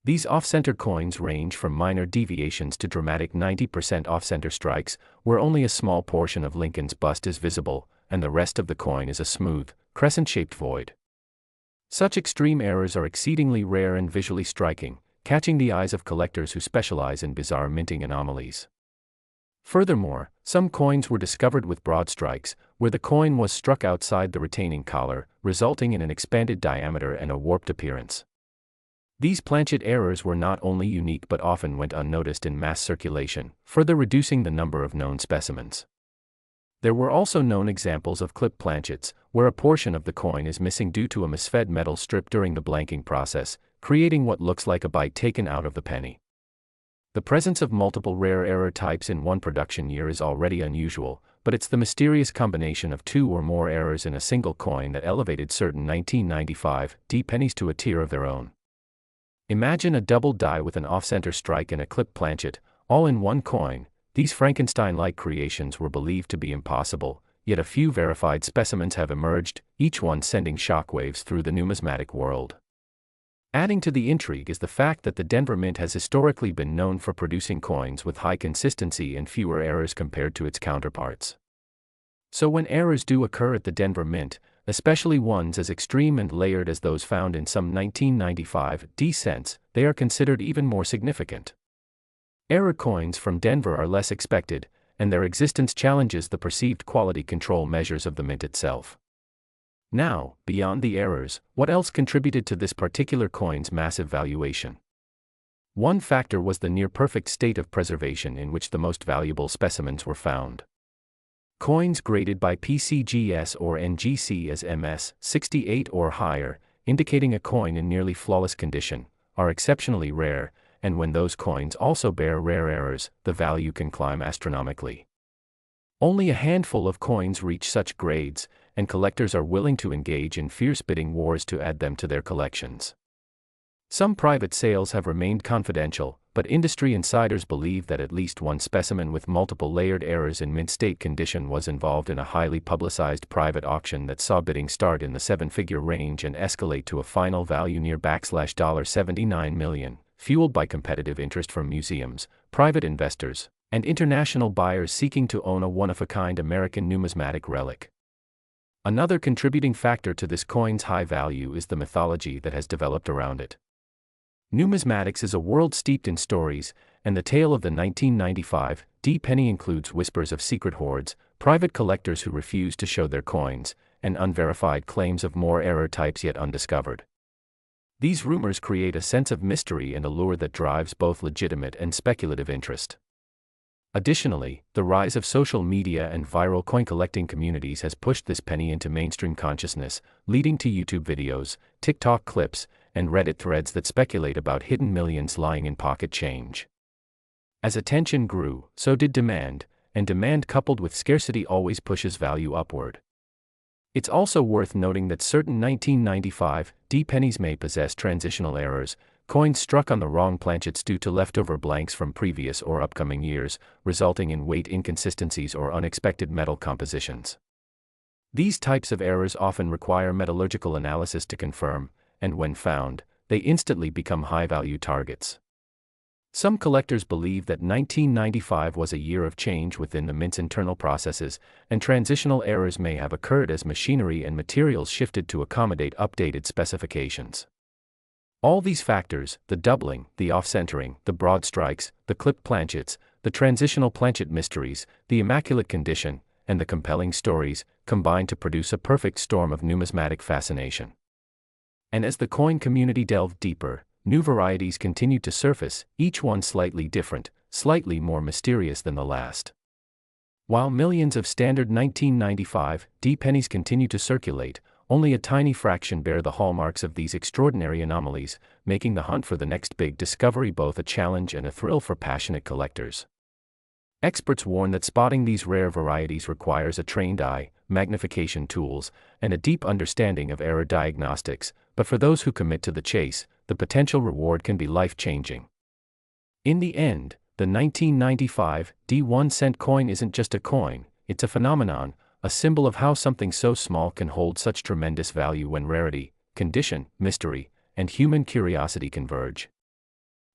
These off-center coins range from minor deviations to dramatic 90% off-center strikes, where only a small portion of Lincoln's bust is visible, and the rest of the coin is a smooth, crescent-shaped void. Such extreme errors are exceedingly rare and visually striking, catching the eyes of collectors who specialize in bizarre minting anomalies. Furthermore, some coins were discovered with broad strikes, where the coin was struck outside the retaining collar, resulting in an expanded diameter and a warped appearance. These planchet errors were not only unique but often went unnoticed in mass circulation, further reducing the number of known specimens. There were also known examples of clip planchets, where a portion of the coin is missing due to a misfed metal strip during the blanking process, creating what looks like a bite taken out of the penny. The presence of multiple rare error types in one production year is already unusual, but it's the mysterious combination of two or more errors in a single coin that elevated certain 1995 D pennies to a tier of their own. Imagine a double die with an off-center strike and a clip planchet, all in one coin. These Frankenstein-like creations were believed to be impossible, yet a few verified specimens have emerged, each one sending shockwaves through the numismatic world. Adding to the intrigue is the fact that the Denver Mint has historically been known for producing coins with high consistency and fewer errors compared to its counterparts. So when errors do occur at the Denver Mint, especially ones as extreme and layered as those found in some 1995 D cents, they are considered even more significant. Error coins from Denver are less expected, and their existence challenges the perceived quality control measures of the mint itself. Now, beyond the errors, what else contributed to this particular coin's massive valuation? One factor was the near-perfect state of preservation in which the most valuable specimens were found. Coins graded by PCGS or NGC as MS 68 or higher, indicating a coin in nearly flawless condition, are exceptionally rare, and when those coins also bear rare errors, the value can climb astronomically. Only a handful of coins reach such grades, and collectors are willing to engage in fierce bidding wars to add them to their collections. Some private sales have remained confidential, but industry insiders believe that at least one specimen with multiple layered errors in mint state condition was involved in a highly publicized private auction that saw bidding start in the seven-figure range and escalate to a final value near $79 million, fueled by competitive interest from museums, private investors, and international buyers seeking to own a one-of-a-kind American numismatic relic. Another contributing factor to this coin's high value is the mythology that has developed around it. Numismatics is a world steeped in stories, and the tale of the 1995 D penny includes whispers of secret hoards, private collectors who refuse to show their coins, and unverified claims of more error types yet undiscovered. These rumors create a sense of mystery and allure that drives both legitimate and speculative interest. Additionally, the rise of social media and viral coin collecting communities has pushed this penny into mainstream consciousness, leading to YouTube videos, TikTok clips, and Reddit threads that speculate about hidden millions lying in pocket change. As attention grew, so did demand, and demand coupled with scarcity always pushes value upward. It's also worth noting that certain 1995 D pennies may possess transitional errors, coins struck on the wrong planchets due to leftover blanks from previous or upcoming years, resulting in weight inconsistencies or unexpected metal compositions. These types of errors often require metallurgical analysis to confirm, and when found, they instantly become high-value targets. Some collectors believe that 1995 was a year of change within the mint's internal processes, and transitional errors may have occurred as machinery and materials shifted to accommodate updated specifications. All these factors, the doubling, the off-centering, the broad strikes, the clipped planchets, the transitional planchet mysteries, the immaculate condition, and the compelling stories, combine to produce a perfect storm of numismatic fascination. And as the coin community delved deeper, new varieties continued to surface, each one slightly different, slightly more mysterious than the last. While millions of standard 1995 D pennies continue to circulate, only a tiny fraction bear the hallmarks of these extraordinary anomalies, making the hunt for the next big discovery both a challenge and a thrill for passionate collectors. Experts warn that spotting these rare varieties requires a trained eye, magnification tools, and a deep understanding of error diagnostics, but for those who commit to the chase, the potential reward can be life-changing. In the end, the 1995 D 1-cent coin isn't just a coin, it's a phenomenon, a symbol of how something so small can hold such tremendous value when rarity, condition, mystery, and human curiosity converge.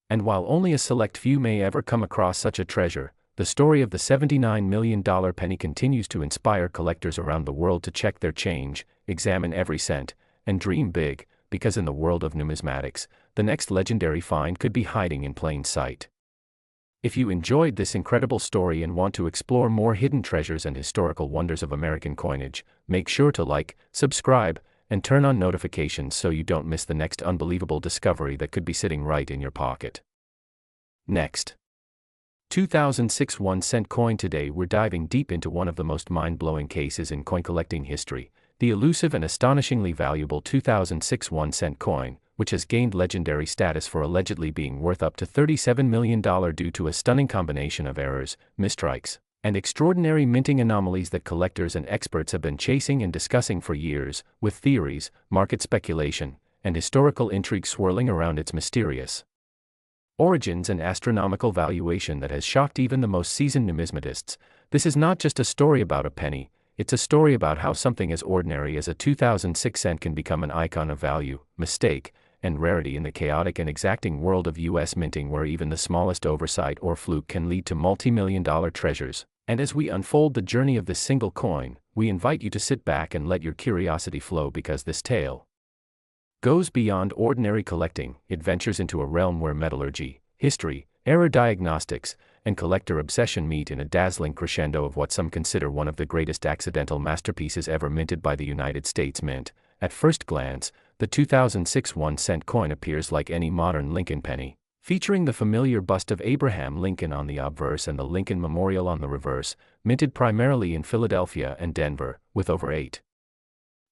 And while only a select few may ever come across such a treasure, the story of the $79 million penny continues to inspire collectors around the world to check their change, examine every cent, and dream big, because in the world of numismatics, the next legendary find could be hiding in plain sight. If you enjoyed this incredible story and want to explore more hidden treasures and historical wonders of American coinage, make sure to like, subscribe, and turn on notifications so you don't miss the next unbelievable discovery that could be sitting right in your pocket. Next. 2006 1-cent coin. Today we're diving deep into one of the most mind-blowing cases in coin collecting history, the elusive and astonishingly valuable 2006 1-cent coin, which has gained legendary status for allegedly being worth up to $37 million due to a stunning combination of errors, mistrikes, and extraordinary minting anomalies that collectors and experts have been chasing and discussing for years, with theories, market speculation, and historical intrigue swirling around its mysterious origins and astronomical valuation that has shocked even the most seasoned numismatists. This is not just a story about a penny, it's a story about how something as ordinary as a 2006 cent can become an icon of value, mistake, and rarity in the chaotic and exacting world of U.S. minting, where even the smallest oversight or fluke can lead to multi-million-dollar treasures. And as we unfold the journey of this single coin, we invite you to sit back and let your curiosity flow, because this tale goes beyond ordinary collecting. It ventures into a realm where metallurgy, history, error diagnostics, and collector obsession meet in a dazzling crescendo of what some consider one of the greatest accidental masterpieces ever minted by the United States Mint. At first glance, the 2006 1-cent coin appears like any modern Lincoln penny, Featuring the familiar bust of Abraham Lincoln on the obverse and the Lincoln Memorial on the reverse, minted primarily in Philadelphia and Denver, with over 8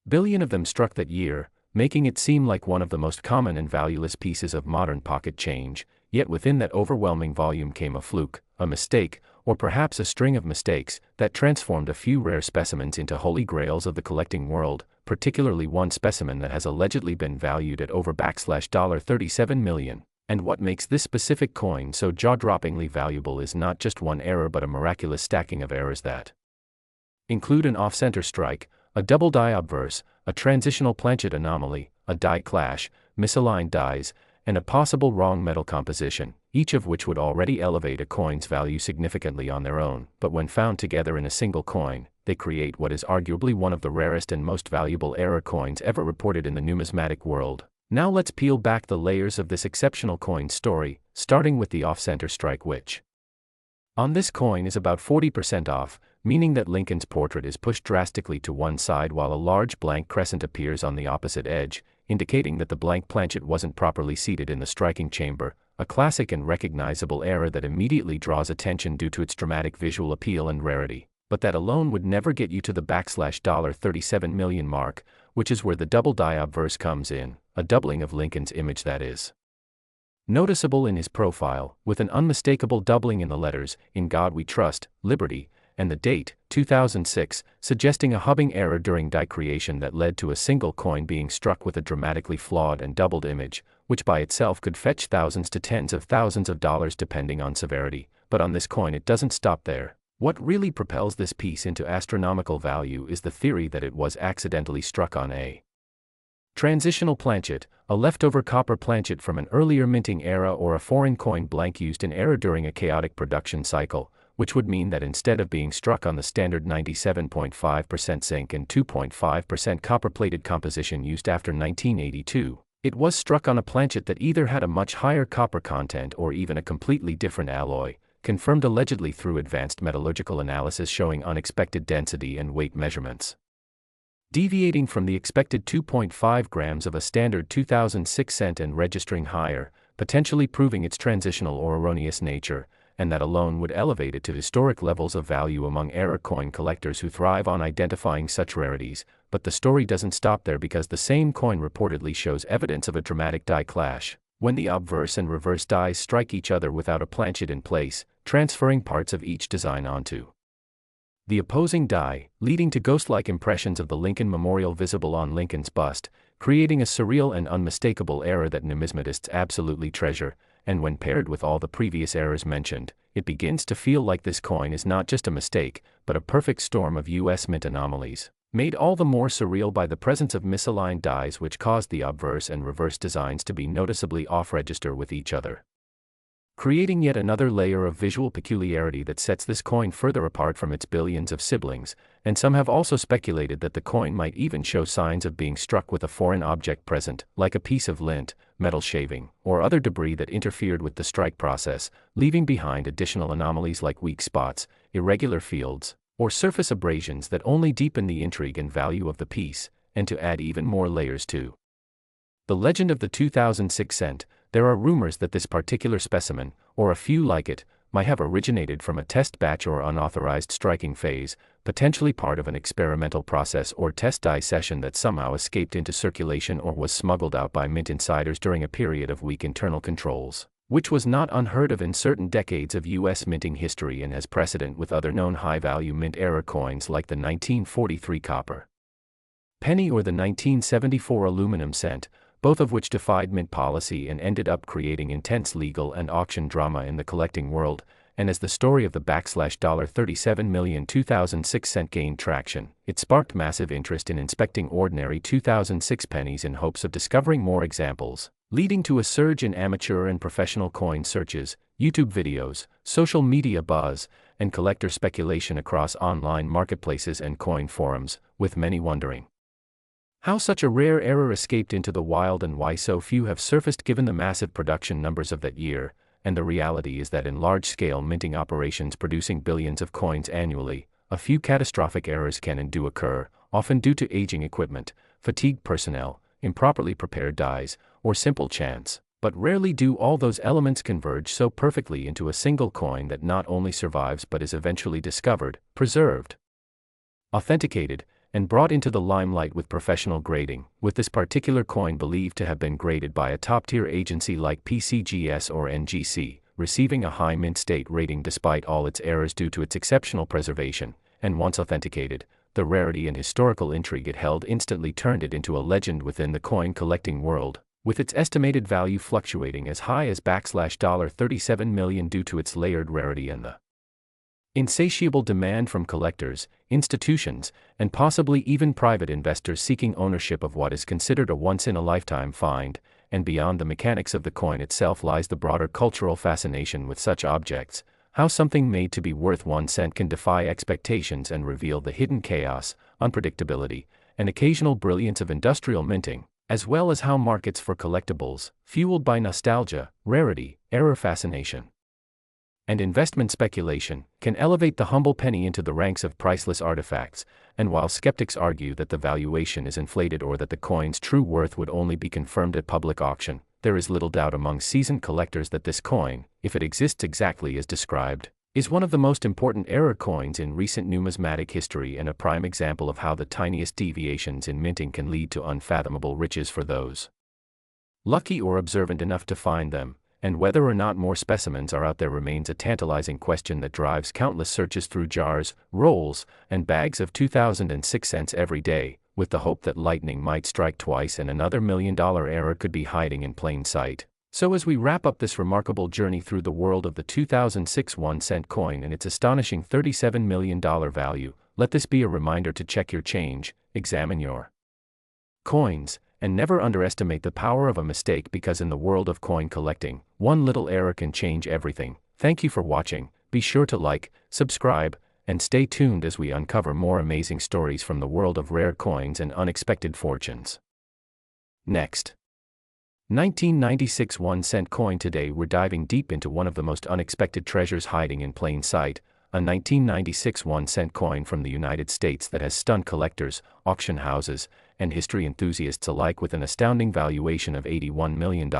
billion of them struck that year, making it seem like one of the most common and valueless pieces of modern pocket change. Yet within that overwhelming volume came a fluke, a mistake, or perhaps a string of mistakes, that transformed a few rare specimens into holy grails of the collecting world, particularly one specimen that has allegedly been valued at over $37 million. And what makes this specific coin so jaw-droppingly valuable is not just one error but a miraculous stacking of errors that include an off-center strike, a double die obverse, a transitional planchet anomaly, a die clash, misaligned dies, and a possible wrong metal composition, each of which would already elevate a coin's value significantly on their own, but when found together in a single coin, they create what is arguably one of the rarest and most valuable error coins ever reported in the numismatic world. Now let's peel back the layers of this exceptional coin story, starting with the off-center strike, which on this coin is about 40% off, meaning that Lincoln's portrait is pushed drastically to one side while a large blank crescent appears on the opposite edge, indicating that the blank planchet wasn't properly seated in the striking chamber, a classic and recognizable error that immediately draws attention due to its dramatic visual appeal and rarity. But that alone would never get you to the $37 million mark, which is where the double die obverse comes in, a doubling of Lincoln's image that is noticeable in his profile, with an unmistakable doubling in the letters, "In God We Trust, Liberty," and the date, 2006, suggesting a hubbing error during die creation that led to a single coin being struck with a dramatically flawed and doubled image, which by itself could fetch thousands to tens of thousands of dollars depending on severity. But on this coin it doesn't stop there. What really propels this piece into astronomical value is the theory that it was accidentally struck on a transitional planchet, a leftover copper planchet from an earlier minting era, or a foreign coin blank used in error during a chaotic production cycle, which would mean that instead of being struck on the standard 97.5% zinc and 2.5% copper-plated composition used after 1982, it was struck on a planchet that either had a much higher copper content or even a completely different alloy, confirmed allegedly through advanced metallurgical analysis showing unexpected density and weight measurements deviating from the expected 2.5 grams of a standard 2006 cent and registering higher, potentially proving its transitional or erroneous nature, and that alone would elevate it to historic levels of value among error coin collectors who thrive on identifying such rarities. But the story doesn't stop there, because the same coin reportedly shows evidence of a dramatic die clash, when the obverse and reverse dies strike each other without a planchet in place, transferring parts of each design onto the opposing die, leading to ghost-like impressions of the Lincoln Memorial visible on Lincoln's bust, creating a surreal and unmistakable error that numismatists absolutely treasure. And when paired with all the previous errors mentioned, it begins to feel like this coin is not just a mistake, but a perfect storm of US Mint anomalies, made all the more surreal by the presence of misaligned dies which caused the obverse and reverse designs to be noticeably off-register with each other, creating yet another layer of visual peculiarity that sets this coin further apart from its billions of siblings. And some have also speculated that the coin might even show signs of being struck with a foreign object present, like a piece of lint, metal shaving, or other debris that interfered with the strike process, leaving behind additional anomalies like weak spots, irregular fields, or surface abrasions that only deepen the intrigue and value of the piece. And to add even more layers to the legend of the 2006 cent, there are rumors that this particular specimen, or a few like it, might have originated from a test batch or unauthorized striking phase, potentially part of an experimental process or test die session that somehow escaped into circulation or was smuggled out by mint insiders during a period of weak internal controls, which was not unheard of in certain decades of US minting history and has precedent with other known high-value mint era coins like the 1943 copper penny or the 1974 aluminum cent, both of which defied mint policy and ended up creating intense legal and auction drama in the collecting world. And as the story of the $37 million 2006 cent gained traction, it sparked massive interest in inspecting ordinary 2006 pennies in hopes of discovering more examples, leading to a surge in amateur and professional coin searches, YouTube videos, social media buzz, and collector speculation across online marketplaces and coin forums, with many wondering how such a rare error escaped into the wild and why so few have surfaced given the massive production numbers of that year. And the reality is that in large-scale minting operations producing billions of coins annually, a few catastrophic errors can and do occur, often due to aging equipment, fatigued personnel, improperly prepared dies, or simple chance. But rarely do all those elements converge so perfectly into a single coin that not only survives but is eventually discovered, preserved, authenticated, and brought into the limelight with professional grading, with this particular coin believed to have been graded by a top-tier agency like PCGS or NGC, receiving a high mint state rating despite all its errors due to its exceptional preservation, and once authenticated, the rarity and historical intrigue it held instantly turned it into a legend within the coin collecting world, with its estimated value fluctuating as high as $37 million due to its layered rarity and the insatiable demand from collectors, institutions, and possibly even private investors seeking ownership of what is considered a once-in-a-lifetime find. And beyond the mechanics of the coin itself lies the broader cultural fascination with such objects, how something made to be worth 1 cent can defy expectations and reveal the hidden chaos, unpredictability, and occasional brilliance of industrial minting, as well as how markets for collectibles, fueled by nostalgia, rarity, error fascination, and investment speculation, can elevate the humble penny into the ranks of priceless artifacts. And while skeptics argue that the valuation is inflated or that the coin's true worth would only be confirmed at public auction, there is little doubt among seasoned collectors that this coin, if it exists exactly as described, is one of the most important error coins in recent numismatic history and a prime example of how the tiniest deviations in minting can lead to unfathomable riches for those lucky or observant enough to find them. And whether or not more specimens are out there remains a tantalizing question that drives countless searches through jars, rolls, and bags of 2006 cents every day, with the hope that lightning might strike twice and another $1 million error could be hiding in plain sight. So as we wrap up this remarkable journey through the world of the 2006 1-cent coin and its astonishing $37 million value, let this be a reminder to check your change, examine your coins, and never underestimate the power of a mistake, because in the world of coin collecting, one little error can change everything. Thank you for watching. Be sure to like, subscribe, and stay tuned as we uncover more amazing stories from the world of rare coins and unexpected fortunes. Next, 1996 1-cent coin. Today we're diving deep into one of the most unexpected treasures hiding in plain sight, a 1996 1-cent coin from the United States that has stunned collectors, auction houses, and history enthusiasts alike with an astounding valuation of $81 million.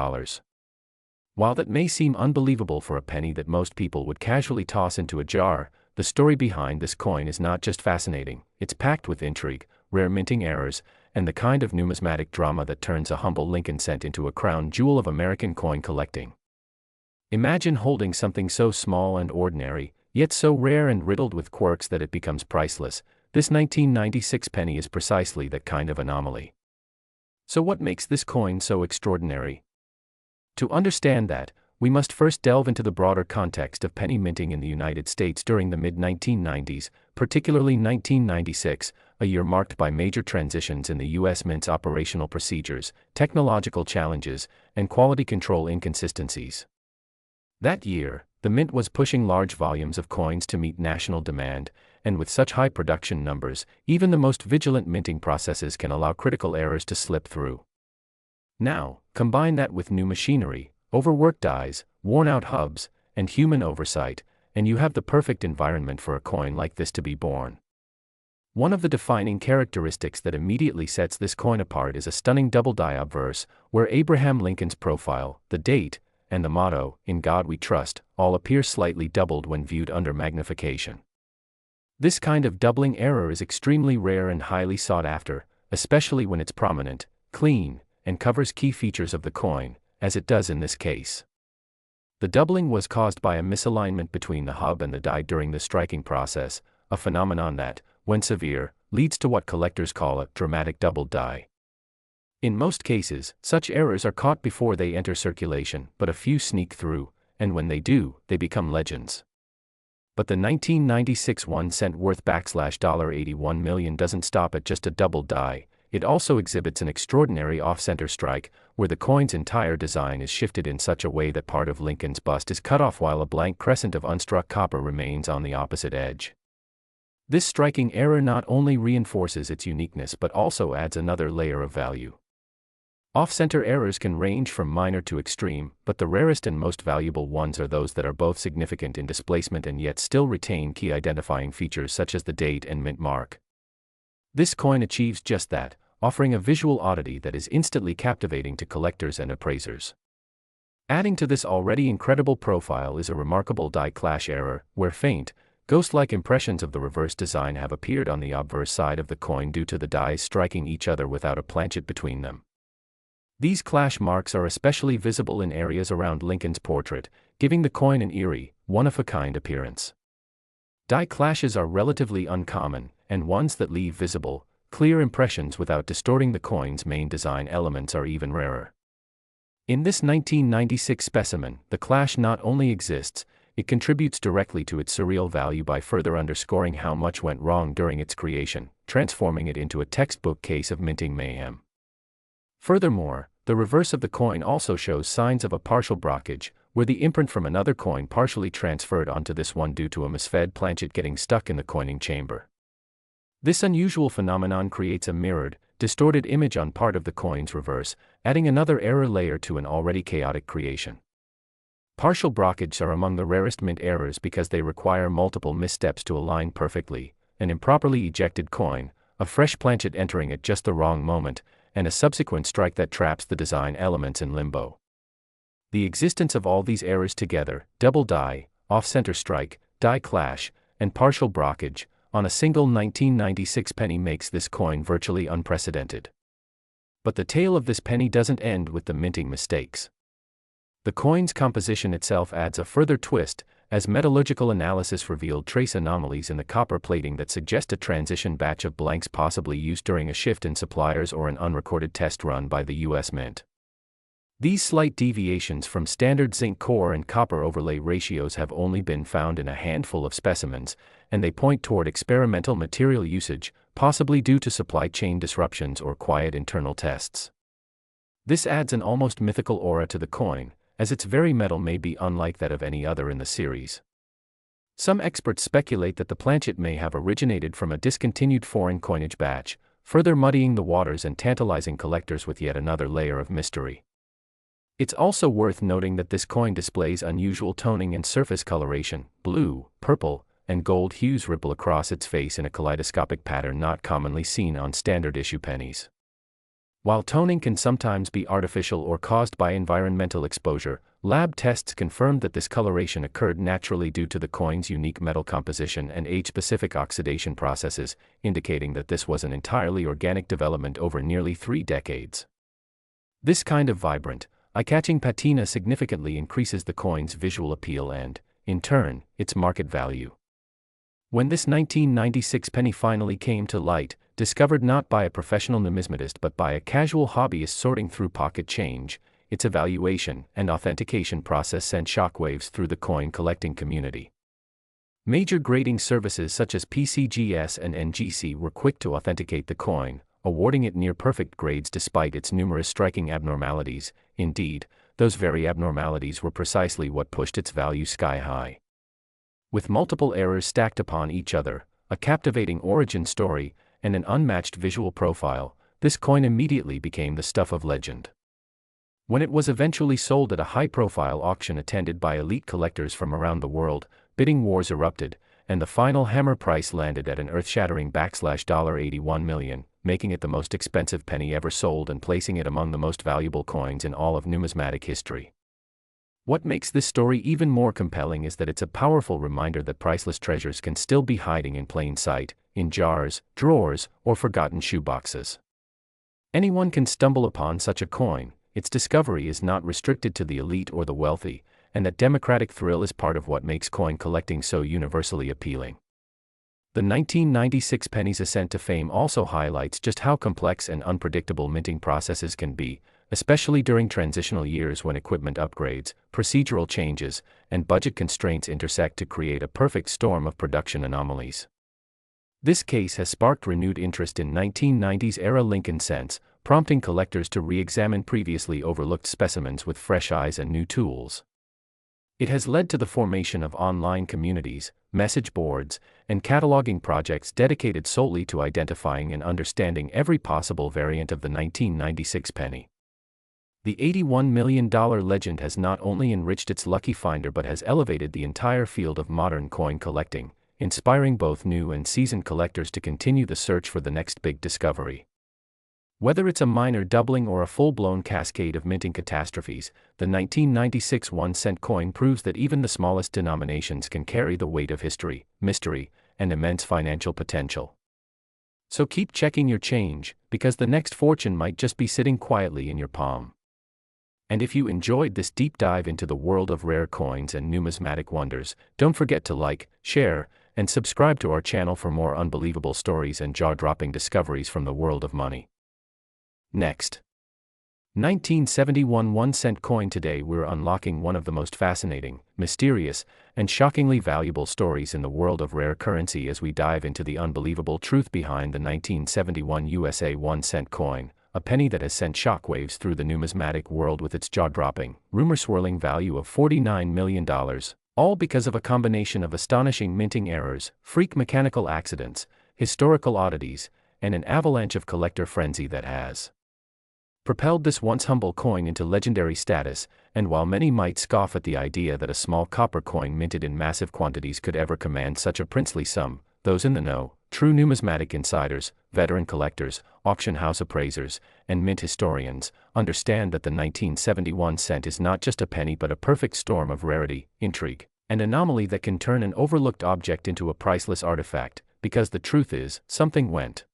While that may seem unbelievable for a penny that most people would casually toss into a jar, the story behind this coin is not just fascinating, it's packed with intrigue, rare minting errors, and the kind of numismatic drama that turns a humble Lincoln cent into a crown jewel of American coin collecting. Imagine holding something so small and ordinary, yet so rare and riddled with quirks that it becomes priceless. This 1996 penny is precisely that kind of anomaly. So what makes this coin so extraordinary? To understand that, we must first delve into the broader context of penny minting in the United States during the mid-1990s, particularly 1996, a year marked by major transitions in the U.S. Mint's operational procedures, technological challenges, and quality control inconsistencies. That year, the Mint was pushing large volumes of coins to meet national demand, and with such high production numbers, even the most vigilant minting processes can allow critical errors to slip through. Now, combine that with new machinery, overworked dies, worn-out hubs, and human oversight, and you have the perfect environment for a coin like this to be born. One of the defining characteristics that immediately sets this coin apart is a stunning double die obverse, where Abraham Lincoln's profile, the date, and the motto, "In God We Trust," all appear slightly doubled when viewed under magnification. This kind of doubling error is extremely rare and highly sought after, especially when it's prominent, clean, and covers key features of the coin, as it does in this case. The doubling was caused by a misalignment between the hub and the die during the striking process, a phenomenon that, when severe, leads to what collectors call a dramatic double die. In most cases, such errors are caught before they enter circulation, but a few sneak through, and when they do, they become legends. But the 1996 1-cent worth $81 million doesn't stop at just a double die. It also exhibits an extraordinary off-center strike, where the coin's entire design is shifted in such a way that part of Lincoln's bust is cut off while a blank crescent of unstruck copper remains on the opposite edge. This striking error not only reinforces its uniqueness but also adds another layer of value. Off-center errors can range from minor to extreme, but the rarest and most valuable ones are those that are both significant in displacement and yet still retain key identifying features such as the date and mint mark. This coin achieves just that, offering a visual oddity that is instantly captivating to collectors and appraisers. Adding to this already incredible profile is a remarkable die clash error, where faint, ghost-like impressions of the reverse design have appeared on the obverse side of the coin due to the dies striking each other without a planchet between them. These clash marks are especially visible in areas around Lincoln's portrait, giving the coin an eerie, one-of-a-kind appearance. Die clashes are relatively uncommon, and ones that leave visible, clear impressions without distorting the coin's main design elements are even rarer. In this 1996 specimen, the clash not only exists, it contributes directly to its surreal value by further underscoring how much went wrong during its creation, transforming it into a textbook case of minting mayhem. Furthermore, the reverse of the coin also shows signs of a partial brockage, where the imprint from another coin partially transferred onto this one due to a misfed planchet getting stuck in the coining chamber. This unusual phenomenon creates a mirrored, distorted image on part of the coin's reverse, adding another error layer to an already chaotic creation. Partial brockages are among the rarest mint errors because they require multiple missteps to align perfectly: an improperly ejected coin, a fresh planchet entering at just the wrong moment, and a subsequent strike that traps the design elements in limbo. The existence of all these errors together, double die, off-center strike, die clash, and partial brockage, on a single 1996 penny makes this coin virtually unprecedented. But the tale of this penny doesn't end with the minting mistakes. The coin's composition itself adds a further twist, as metallurgical analysis revealed trace anomalies in the copper plating that suggest a transition batch of blanks possibly used during a shift in suppliers or an unrecorded test run by the U.S. Mint. These slight deviations from standard zinc core and copper overlay ratios have only been found in a handful of specimens, and they point toward experimental material usage, possibly due to supply chain disruptions or quiet internal tests. This adds an almost mythical aura to the coin, as its very metal may be unlike that of any other in the series. Some experts speculate that the planchet may have originated from a discontinued foreign coinage batch, further muddying the waters and tantalizing collectors with yet another layer of mystery. It's also worth noting that this coin displays unusual toning and surface coloration. Blue, purple, and gold hues ripple across its face in a kaleidoscopic pattern not commonly seen on standard issue pennies. While toning can sometimes be artificial or caused by environmental exposure, lab tests confirmed that this coloration occurred naturally due to the coin's unique metal composition and age-specific oxidation processes, indicating that this was an entirely organic development over nearly 3 decades. This kind of vibrant, eye-catching patina significantly increases the coin's visual appeal and, in turn, its market value. When this 1996 penny finally came to light, discovered not by a professional numismatist but by a casual hobbyist sorting through pocket change, its evaluation and authentication process sent shockwaves through the coin collecting community. Major grading services such as PCGS and NGC were quick to authenticate the coin, awarding it near-perfect grades despite its numerous striking abnormalities. Indeed, those very abnormalities were precisely what pushed its value sky-high. With multiple errors stacked upon each other, a captivating origin story, and an unmatched visual profile, this coin immediately became the stuff of legend. When it was eventually sold at a high-profile auction attended by elite collectors from around the world, bidding wars erupted, and the final hammer price landed at an earth-shattering $81 million, making it the most expensive penny ever sold and placing it among the most valuable coins in all of numismatic history. What makes this story even more compelling is that it's a powerful reminder that priceless treasures can still be hiding in plain sight, in jars, drawers, or forgotten shoeboxes. Anyone can stumble upon such a coin. Its discovery is not restricted to the elite or the wealthy, and that democratic thrill is part of what makes coin collecting so universally appealing. The 1996 penny's ascent to fame also highlights just how complex and unpredictable minting processes can be, especially during transitional years when equipment upgrades, procedural changes, and budget constraints intersect to create a perfect storm of production anomalies. This case has sparked renewed interest in 1990s-era Lincoln cents, prompting collectors to re-examine previously overlooked specimens with fresh eyes and new tools. It has led to the formation of online communities, message boards, and cataloging projects dedicated solely to identifying and understanding every possible variant of the 1996 penny. The $81 million legend has not only enriched its lucky finder but has elevated the entire field of modern coin collecting, inspiring both new and seasoned collectors to continue the search for the next big discovery. Whether it's a minor doubling or a full-blown cascade of minting catastrophes, the 1996 1-cent coin proves that even the smallest denominations can carry the weight of history, mystery, and immense financial potential. So keep checking your change, because the next fortune might just be sitting quietly in your palm. And if you enjoyed this deep dive into the world of rare coins and numismatic wonders, don't forget to like, share, and subscribe to our channel for more unbelievable stories and jaw-dropping discoveries from the world of money. Next. 1971 1-cent coin. Today we're unlocking one of the most fascinating, mysterious, and shockingly valuable stories in the world of rare currency as we dive into the unbelievable truth behind the 1971 USA 1-cent coin, a penny that has sent shockwaves through the numismatic world with its jaw-dropping, rumor-swirling value of $49 million, all because of a combination of astonishing minting errors, freak mechanical accidents, historical oddities, and an avalanche of collector frenzy that has propelled this once humble coin into legendary status. And while many might scoff at the idea that a small copper coin minted in massive quantities could ever command such a princely sum, those in the know, true numismatic insiders, veteran collectors, auction house appraisers, and mint historians, understand that the 1971 cent is not just a penny but a perfect storm of rarity, intrigue, and anomaly that can turn an overlooked object into a priceless artifact, because the truth is, something went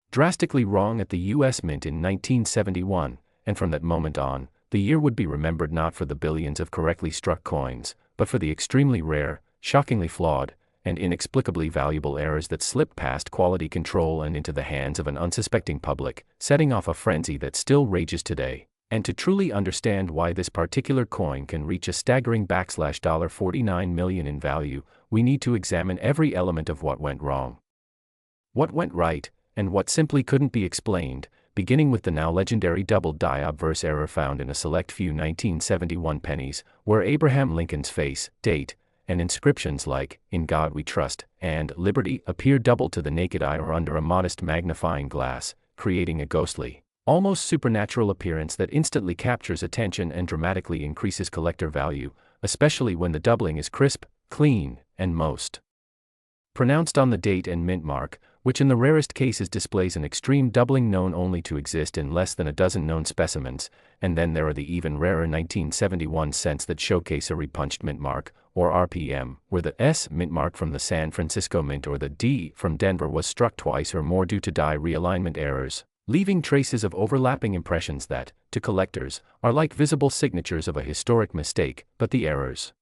drastically wrong at the U.S. Mint in 1971, and from that moment on, the year would be remembered not for the billions of correctly struck coins, but for the extremely rare, shockingly flawed, and inexplicably valuable errors that slipped past quality control and into the hands of an unsuspecting public, setting off a frenzy that still rages today. And to truly understand why this particular coin can reach a staggering $49 million in value, we need to examine every element of what went wrong, what went right, and what simply couldn't be explained, beginning with the now legendary double-die obverse error found in a select few 1971 pennies, where Abraham Lincoln's face, date, and inscriptions like, "In God We Trust," and "Liberty" appear double to the naked eye or under a modest magnifying glass, creating a ghostly, almost supernatural appearance that instantly captures attention and dramatically increases collector value, especially when the doubling is crisp, clean, and most pronounced on the date and mint mark, which in the rarest cases displays an extreme doubling known only to exist in less than a dozen known specimens. And then there are the even rarer 1971 cents that showcase a repunched mint mark, or RPM, where the S mint mark from the San Francisco Mint or the D from Denver was struck twice or more due to die realignment errors, leaving traces of overlapping impressions that, to collectors, are like visible signatures of a historic mistake. But the errors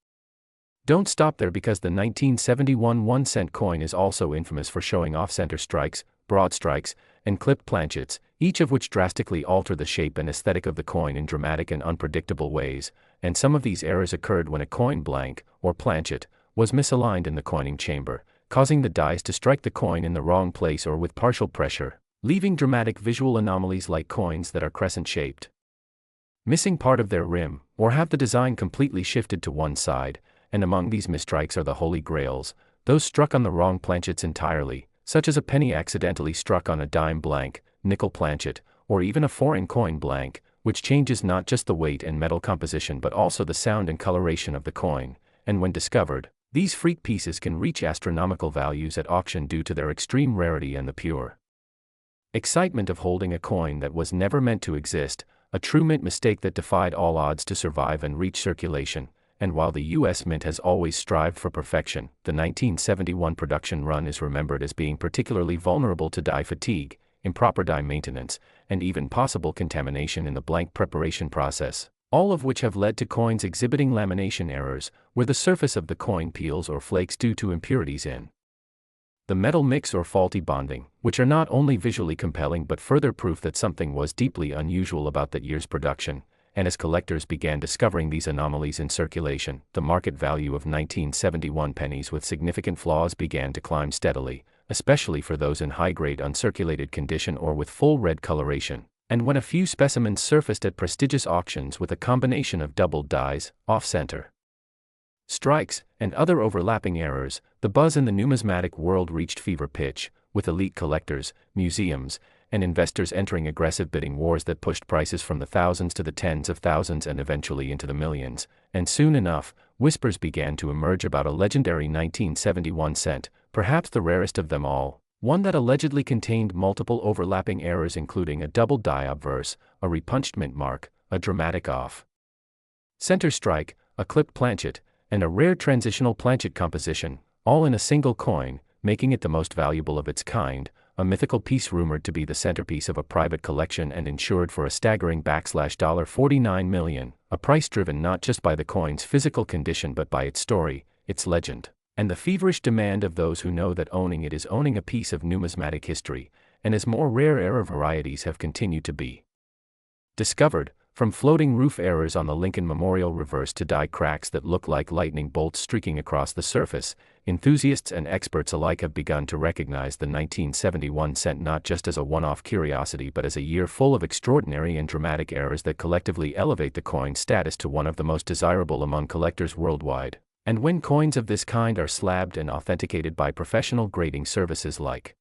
don't stop there, because the 1971 1-cent coin is also infamous for showing off center strikes, broad strikes, and clipped planchets, each of which drastically alter the shape and aesthetic of the coin in dramatic and unpredictable ways. And some of these errors occurred when a coin blank, or planchet, was misaligned in the coining chamber, causing the dies to strike the coin in the wrong place or with partial pressure, leaving dramatic visual anomalies like coins that are crescent-shaped, missing part of their rim, or have the design completely shifted to one side. And among these misstrikes are the holy grails, those struck on the wrong planchets entirely, such as a penny accidentally struck on a dime blank, nickel planchet, or even a foreign coin blank, which changes not just the weight and metal composition but also the sound and coloration of the coin. And when discovered, these freak pieces can reach astronomical values at auction due to their extreme rarity and the pure excitement of holding a coin that was never meant to exist, a true mint mistake that defied all odds to survive and reach circulation. And while the U.S. Mint has always strived for perfection, the 1971 production run is remembered as being particularly vulnerable to die fatigue, improper die maintenance, and even possible contamination in the blank preparation process, all of which have led to coins exhibiting lamination errors, where the surface of the coin peels or flakes due to impurities in the metal mix or faulty bonding, which are not only visually compelling but further proof that something was deeply unusual about that year's production. And as collectors began discovering these anomalies in circulation, the market value of 1971 pennies with significant flaws began to climb steadily, especially for those in high-grade uncirculated condition or with full red coloration. And when a few specimens surfaced at prestigious auctions with a combination of doubled dies, off-center strikes, and other overlapping errors, the buzz in the numismatic world reached fever pitch, with elite collectors, museums, and investors entering aggressive bidding wars that pushed prices from the thousands to the tens of thousands and eventually into the millions. And soon enough, whispers began to emerge about a legendary 1971 cent, perhaps the rarest of them all, One that allegedly contained multiple overlapping errors including a double die obverse, a repunched mint mark, a dramatic off-center strike, a clipped planchet, and a rare transitional planchet composition, all in a single coin, making it the most valuable of its kind, a mythical piece rumored to be the centerpiece of a private collection and insured for a staggering $49 million, a price driven not just by the coin's physical condition but by its story, its legend, and the feverish demand of those who know that owning it is owning a piece of numismatic history, and as more rare error varieties have continued to be discovered, from floating roof errors on the Lincoln Memorial reverse to die cracks that look like lightning bolts streaking across the surface, enthusiasts and experts alike have begun to recognize the 1971 cent not just as a one-off curiosity but as a year full of extraordinary and dramatic errors that collectively elevate the coin's status to one of the most desirable among collectors worldwide. And when coins of this kind are slabbed and authenticated by professional grading services like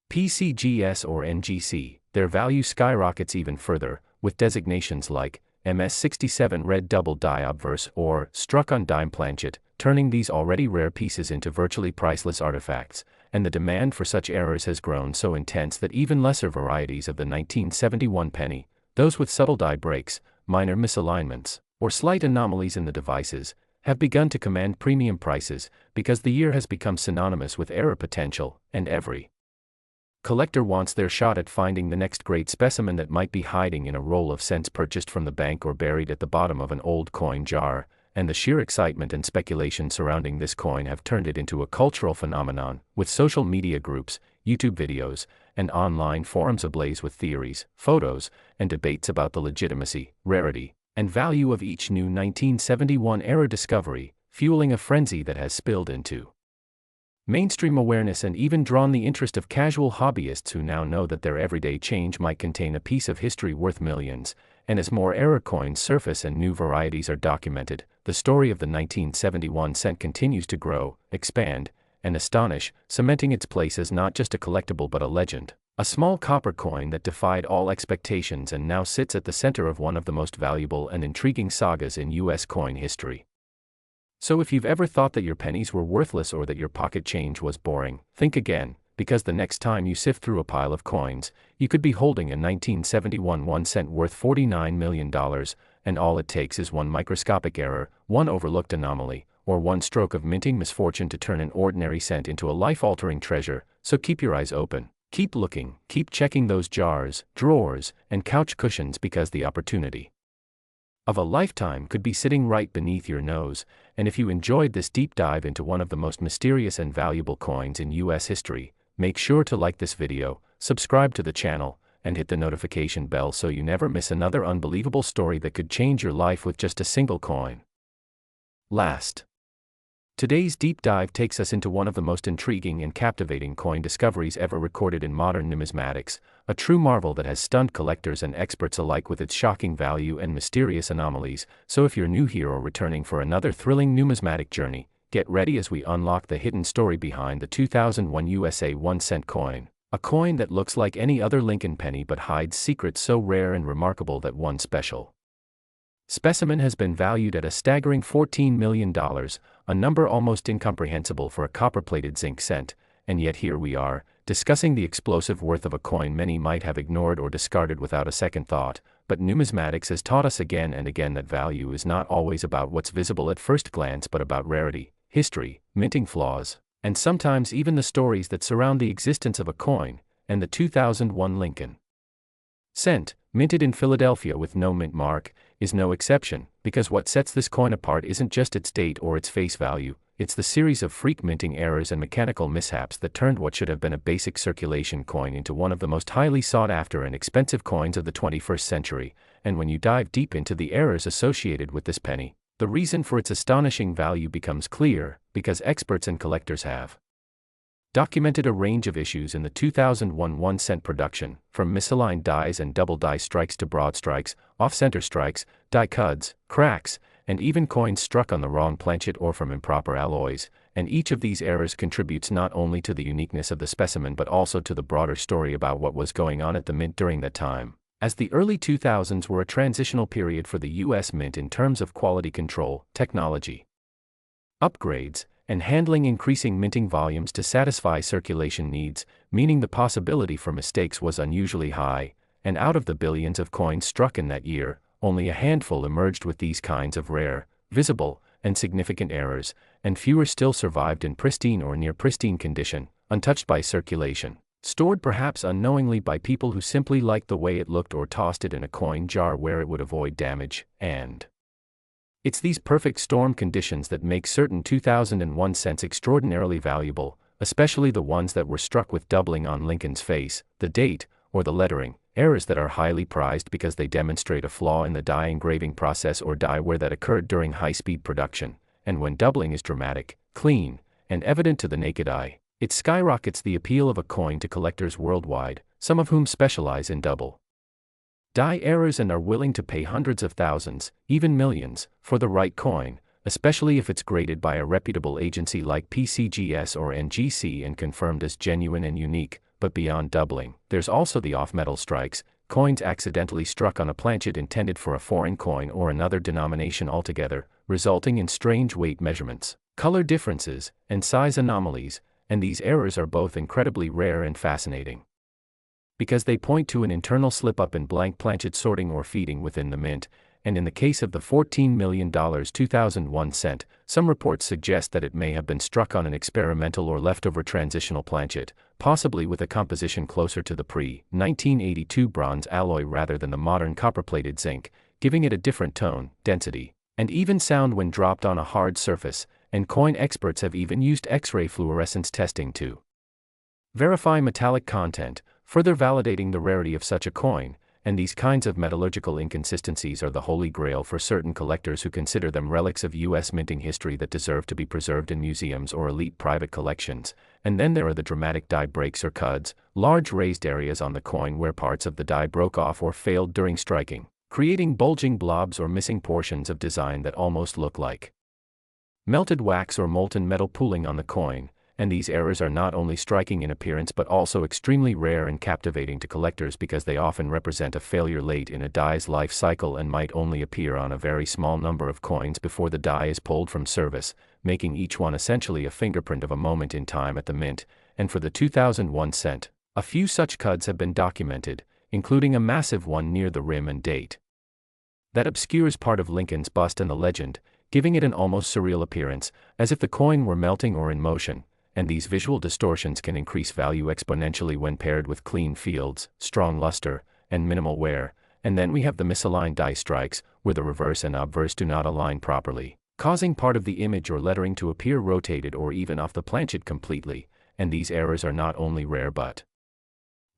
PCGS or NGC, their value skyrockets even further, with designations like MS67 red double die obverse or struck on dime planchet, turning these already rare pieces into virtually priceless artifacts, and the demand for such errors has grown so intense that even lesser varieties of the 1971 penny, those with subtle die breaks, minor misalignments, or slight anomalies in the devices, have begun to command premium prices because the year has become synonymous with error potential, and every collector wants their shot at finding the next great specimen that might be hiding in a roll of cents purchased from the bank or buried at the bottom of an old coin jar, and the sheer excitement and speculation surrounding this coin have turned it into a cultural phenomenon, with social media groups, YouTube videos, and online forums ablaze with theories, photos, and debates about the legitimacy, rarity, and value of each new 1971 era discovery, fueling a frenzy that has spilled into mainstream awareness and even drawn the interest of casual hobbyists who now know that their everyday change might contain a piece of history worth millions. And as more error coins surface and new varieties are documented, the story of the 1971 cent continues to grow, expand, and astonish, cementing its place as not just a collectible but a legend, a small copper coin that defied all expectations and now sits at the center of one of the most valuable and intriguing sagas in U.S. coin history. So if you've ever thought that your pennies were worthless or that your pocket change was boring, think again, because the next time you sift through a pile of coins, you could be holding a 1971 1 cent worth $49 million, and all it takes is one microscopic error, one overlooked anomaly, or one stroke of minting misfortune to turn an ordinary cent into a life-altering treasure. So keep your eyes open, keep looking, keep checking those jars, drawers, and couch cushions because the opportunity of a lifetime could be sitting right beneath your nose. And if you enjoyed this deep dive into one of the most mysterious and valuable coins in U.S. history, make sure to like this video, subscribe to the channel, and hit the notification bell so you never miss another unbelievable story that could change your life with just a single coin. Today's deep dive takes us into one of the most intriguing and captivating coin discoveries ever recorded in modern numismatics, a true marvel that has stunned collectors and experts alike with its shocking value and mysterious anomalies. So if you're new here or returning for another thrilling numismatic journey, get ready as we unlock the hidden story behind the 2001 USA 1 cent coin, a coin that looks like any other Lincoln penny but hides secrets so rare and remarkable that one special specimen has been valued at a staggering $14 million, a number almost incomprehensible for a copper-plated zinc cent, and yet here we are, discussing the explosive worth of a coin many might have ignored or discarded without a second thought. But numismatics has taught us again and again that value is not always about what's visible at first glance but about rarity, history, minting flaws, and sometimes even the stories that surround the existence of a coin, and the 2001 Lincoln cent, minted in Philadelphia with no mint mark, is no exception, because what sets this coin apart isn't just its date or its face value, it's the series of freak minting errors and mechanical mishaps that turned what should have been a basic circulation coin into one of the most highly sought after and expensive coins of the 21st century. And when you dive deep into the errors associated with this penny, the reason for its astonishing value becomes clear, because experts and collectors have documented a range of issues in the 2001 1 cent production, from misaligned dies and double die strikes to broad strikes, off-center strikes, die cuts, cracks, and even coins struck on the wrong planchet or from improper alloys, and each of these errors contributes not only to the uniqueness of the specimen but also to the broader story about what was going on at the mint during that time, as the early 2000s were a transitional period for the U.S. Mint in terms of quality control, technology upgrades, and handling increasing minting volumes to satisfy circulation needs, meaning the possibility for mistakes was unusually high, and out of the billions of coins struck in that year, only a handful emerged with these kinds of rare, visible, and significant errors, and fewer still survived in pristine or near pristine condition, untouched by circulation, stored perhaps unknowingly by people who simply liked the way it looked or tossed it in a coin jar where it would avoid damage, and it's these perfect storm conditions that make certain 2001 cents extraordinarily valuable, especially the ones that were struck with doubling on Lincoln's face, the date, or the lettering, errors that are highly prized because they demonstrate a flaw in the die engraving process or die wear that occurred during high-speed production, and when doubling is dramatic, clean, and evident to the naked eye, it skyrockets the appeal of a coin to collectors worldwide, some of whom specialize in double die errors and are willing to pay hundreds of thousands, even millions, for the right coin, especially if it's graded by a reputable agency like PCGS or NGC and confirmed as genuine and unique. But beyond doubling, there's also the off-metal strikes, coins accidentally struck on a planchet intended for a foreign coin or another denomination altogether, resulting in strange weight measurements, color differences, and size anomalies, and these errors are both incredibly rare and fascinating, because they point to an internal slip-up in blank planchet sorting or feeding within the mint, and in the case of the $14 million 2001 cent, some reports suggest that it may have been struck on an experimental or leftover transitional planchet, possibly with a composition closer to the pre-1982 bronze alloy rather than the modern copper-plated zinc, giving it a different tone, density, and even sound when dropped on a hard surface, and coin experts have even used X-ray fluorescence testing to verify metallic content, further validating the rarity of such a coin, and these kinds of metallurgical inconsistencies are the holy grail for certain collectors who consider them relics of U.S. minting history that deserve to be preserved in museums or elite private collections. And then there are the dramatic die breaks or cuds, large raised areas on the coin where parts of the die broke off or failed during striking, creating bulging blobs or missing portions of design that almost look like melted wax or molten metal pooling on the coin. And these errors are not only striking in appearance but also extremely rare and captivating to collectors because they often represent a failure late in a die's life cycle and might only appear on a very small number of coins before the die is pulled from service, making each one essentially a fingerprint of a moment in time at the mint. And for the 2001 cent, a few such cuds have been documented, including a massive one near the rim and date that obscures part of Lincoln's bust and the legend, giving it an almost surreal appearance, as if the coin were melting or in motion. And these visual distortions can increase value exponentially when paired with clean fields, strong luster, and minimal wear. And then we have the misaligned die strikes, where the reverse and obverse do not align properly, causing part of the image or lettering to appear rotated or even off the planchet completely. And these errors are not only rare but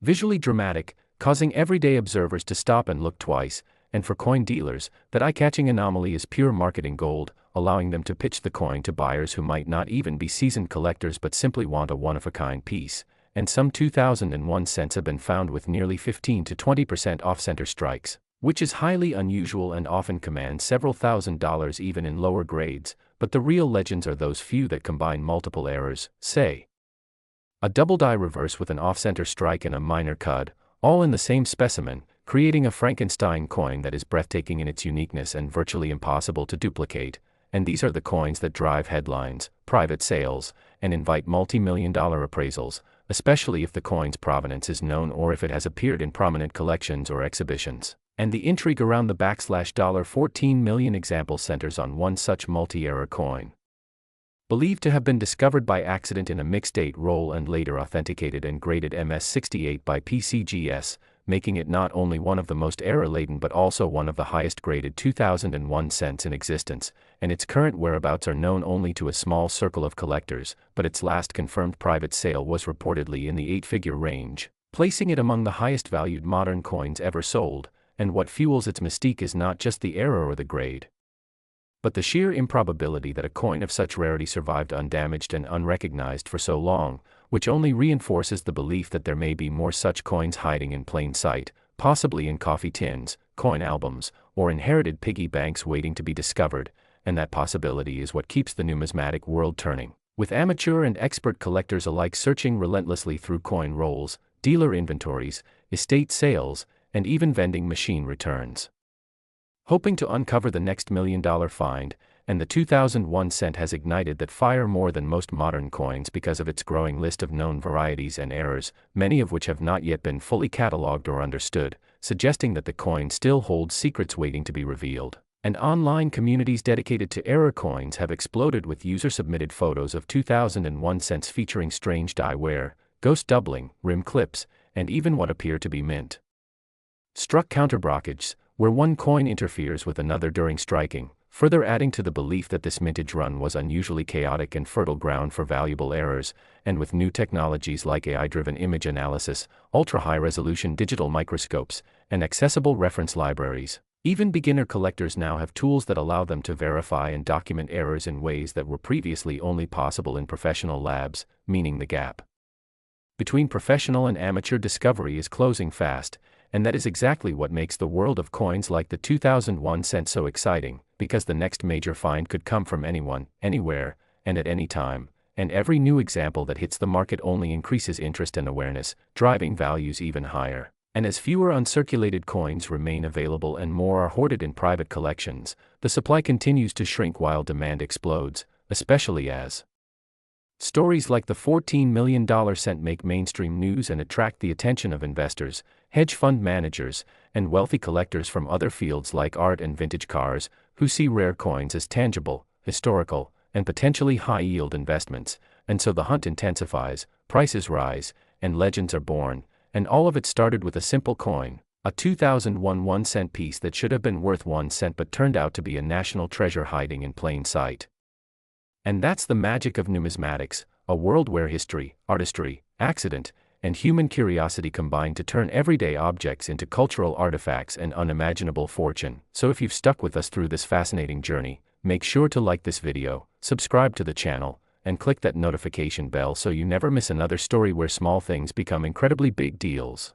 visually dramatic, causing everyday observers to stop and look twice. And for coin dealers, that eye-catching anomaly is pure marketing gold, allowing them to pitch the coin to buyers who might not even be seasoned collectors but simply want a one-of-a-kind piece. And some 2001 cents have been found with nearly 15 to 20% off-center strikes, which is highly unusual and often commands several $1,000s even in lower grades. But the real legends are those few that combine multiple errors, say a double die reverse with an off-center strike and a minor cud, all in the same specimen, creating a Frankenstein coin that is breathtaking in its uniqueness and virtually impossible to duplicate. And these are the coins that drive headlines, private sales, and invite multi-million-dollar appraisals, especially if the coin's provenance is known or if it has appeared in prominent collections or exhibitions. And the intrigue around the $14 million example centers on one such multi-error coin, believed to have been discovered by accident in a mixed-date roll and later authenticated and graded MS-68 by PCGS, making it not only one of the most error-laden but also one of the highest-graded 2001 cents in existence, and its current whereabouts are known only to a small circle of collectors, but its last confirmed private sale was reportedly in the 8-figure range, placing it among the highest-valued modern coins ever sold. And what fuels its mystique is not just the error or the grade, but the sheer improbability that a coin of such rarity survived undamaged and unrecognized for so long, which only reinforces the belief that there may be more such coins hiding in plain sight, possibly in coffee tins, coin albums, or inherited piggy banks waiting to be discovered. And that possibility is what keeps the numismatic world turning, with amateur and expert collectors alike searching relentlessly through coin rolls, dealer inventories, estate sales, and even vending machine returns, hoping to uncover the next $1 million find. and the 2001 cent has ignited that fire more than most modern coins because of its growing list of known varieties and errors, many of which have not yet been fully catalogued or understood, suggesting that the coin still holds secrets waiting to be revealed. And online communities dedicated to error coins have exploded with user-submitted photos of 2001 cents featuring strange die wear, ghost doubling, rim clips, and even what appear to be mint struck counterblockage, where one coin interferes with another during striking, further adding to the belief that this mintage run was unusually chaotic and fertile ground for valuable errors. And with new technologies like AI-driven image analysis, ultra-high-resolution digital microscopes, and accessible reference libraries, even beginner collectors now have tools that allow them to verify and document errors in ways that were previously only possible in professional labs, meaning the gap between professional and amateur discovery is closing fast, and that is exactly what makes the world of coins like the 2001 cent so exciting, because the next major find could come from anyone, anywhere, and at any time, and every new example that hits the market only increases interest and awareness, driving values even higher. And as fewer uncirculated coins remain available and more are hoarded in private collections, the supply continues to shrink while demand explodes, especially as stories like the $14 million cent make mainstream news and attract the attention of investors, hedge fund managers, and wealthy collectors from other fields like art and vintage cars, who see rare coins as tangible, historical, and potentially high-yield investments, and so the hunt intensifies, prices rise, and legends are born, and all of it started with a simple coin, a 2001 1-cent piece that should have been worth 1 cent but turned out to be a national treasure hiding in plain sight. And that's the magic of numismatics, a world where history, artistry, accident, and human curiosity combine to turn everyday objects into cultural artifacts and unimaginable fortune. So if you've stuck with us through this fascinating journey, make sure to like this video, subscribe to the channel, and click that notification bell so you never miss another story where small things become incredibly big deals.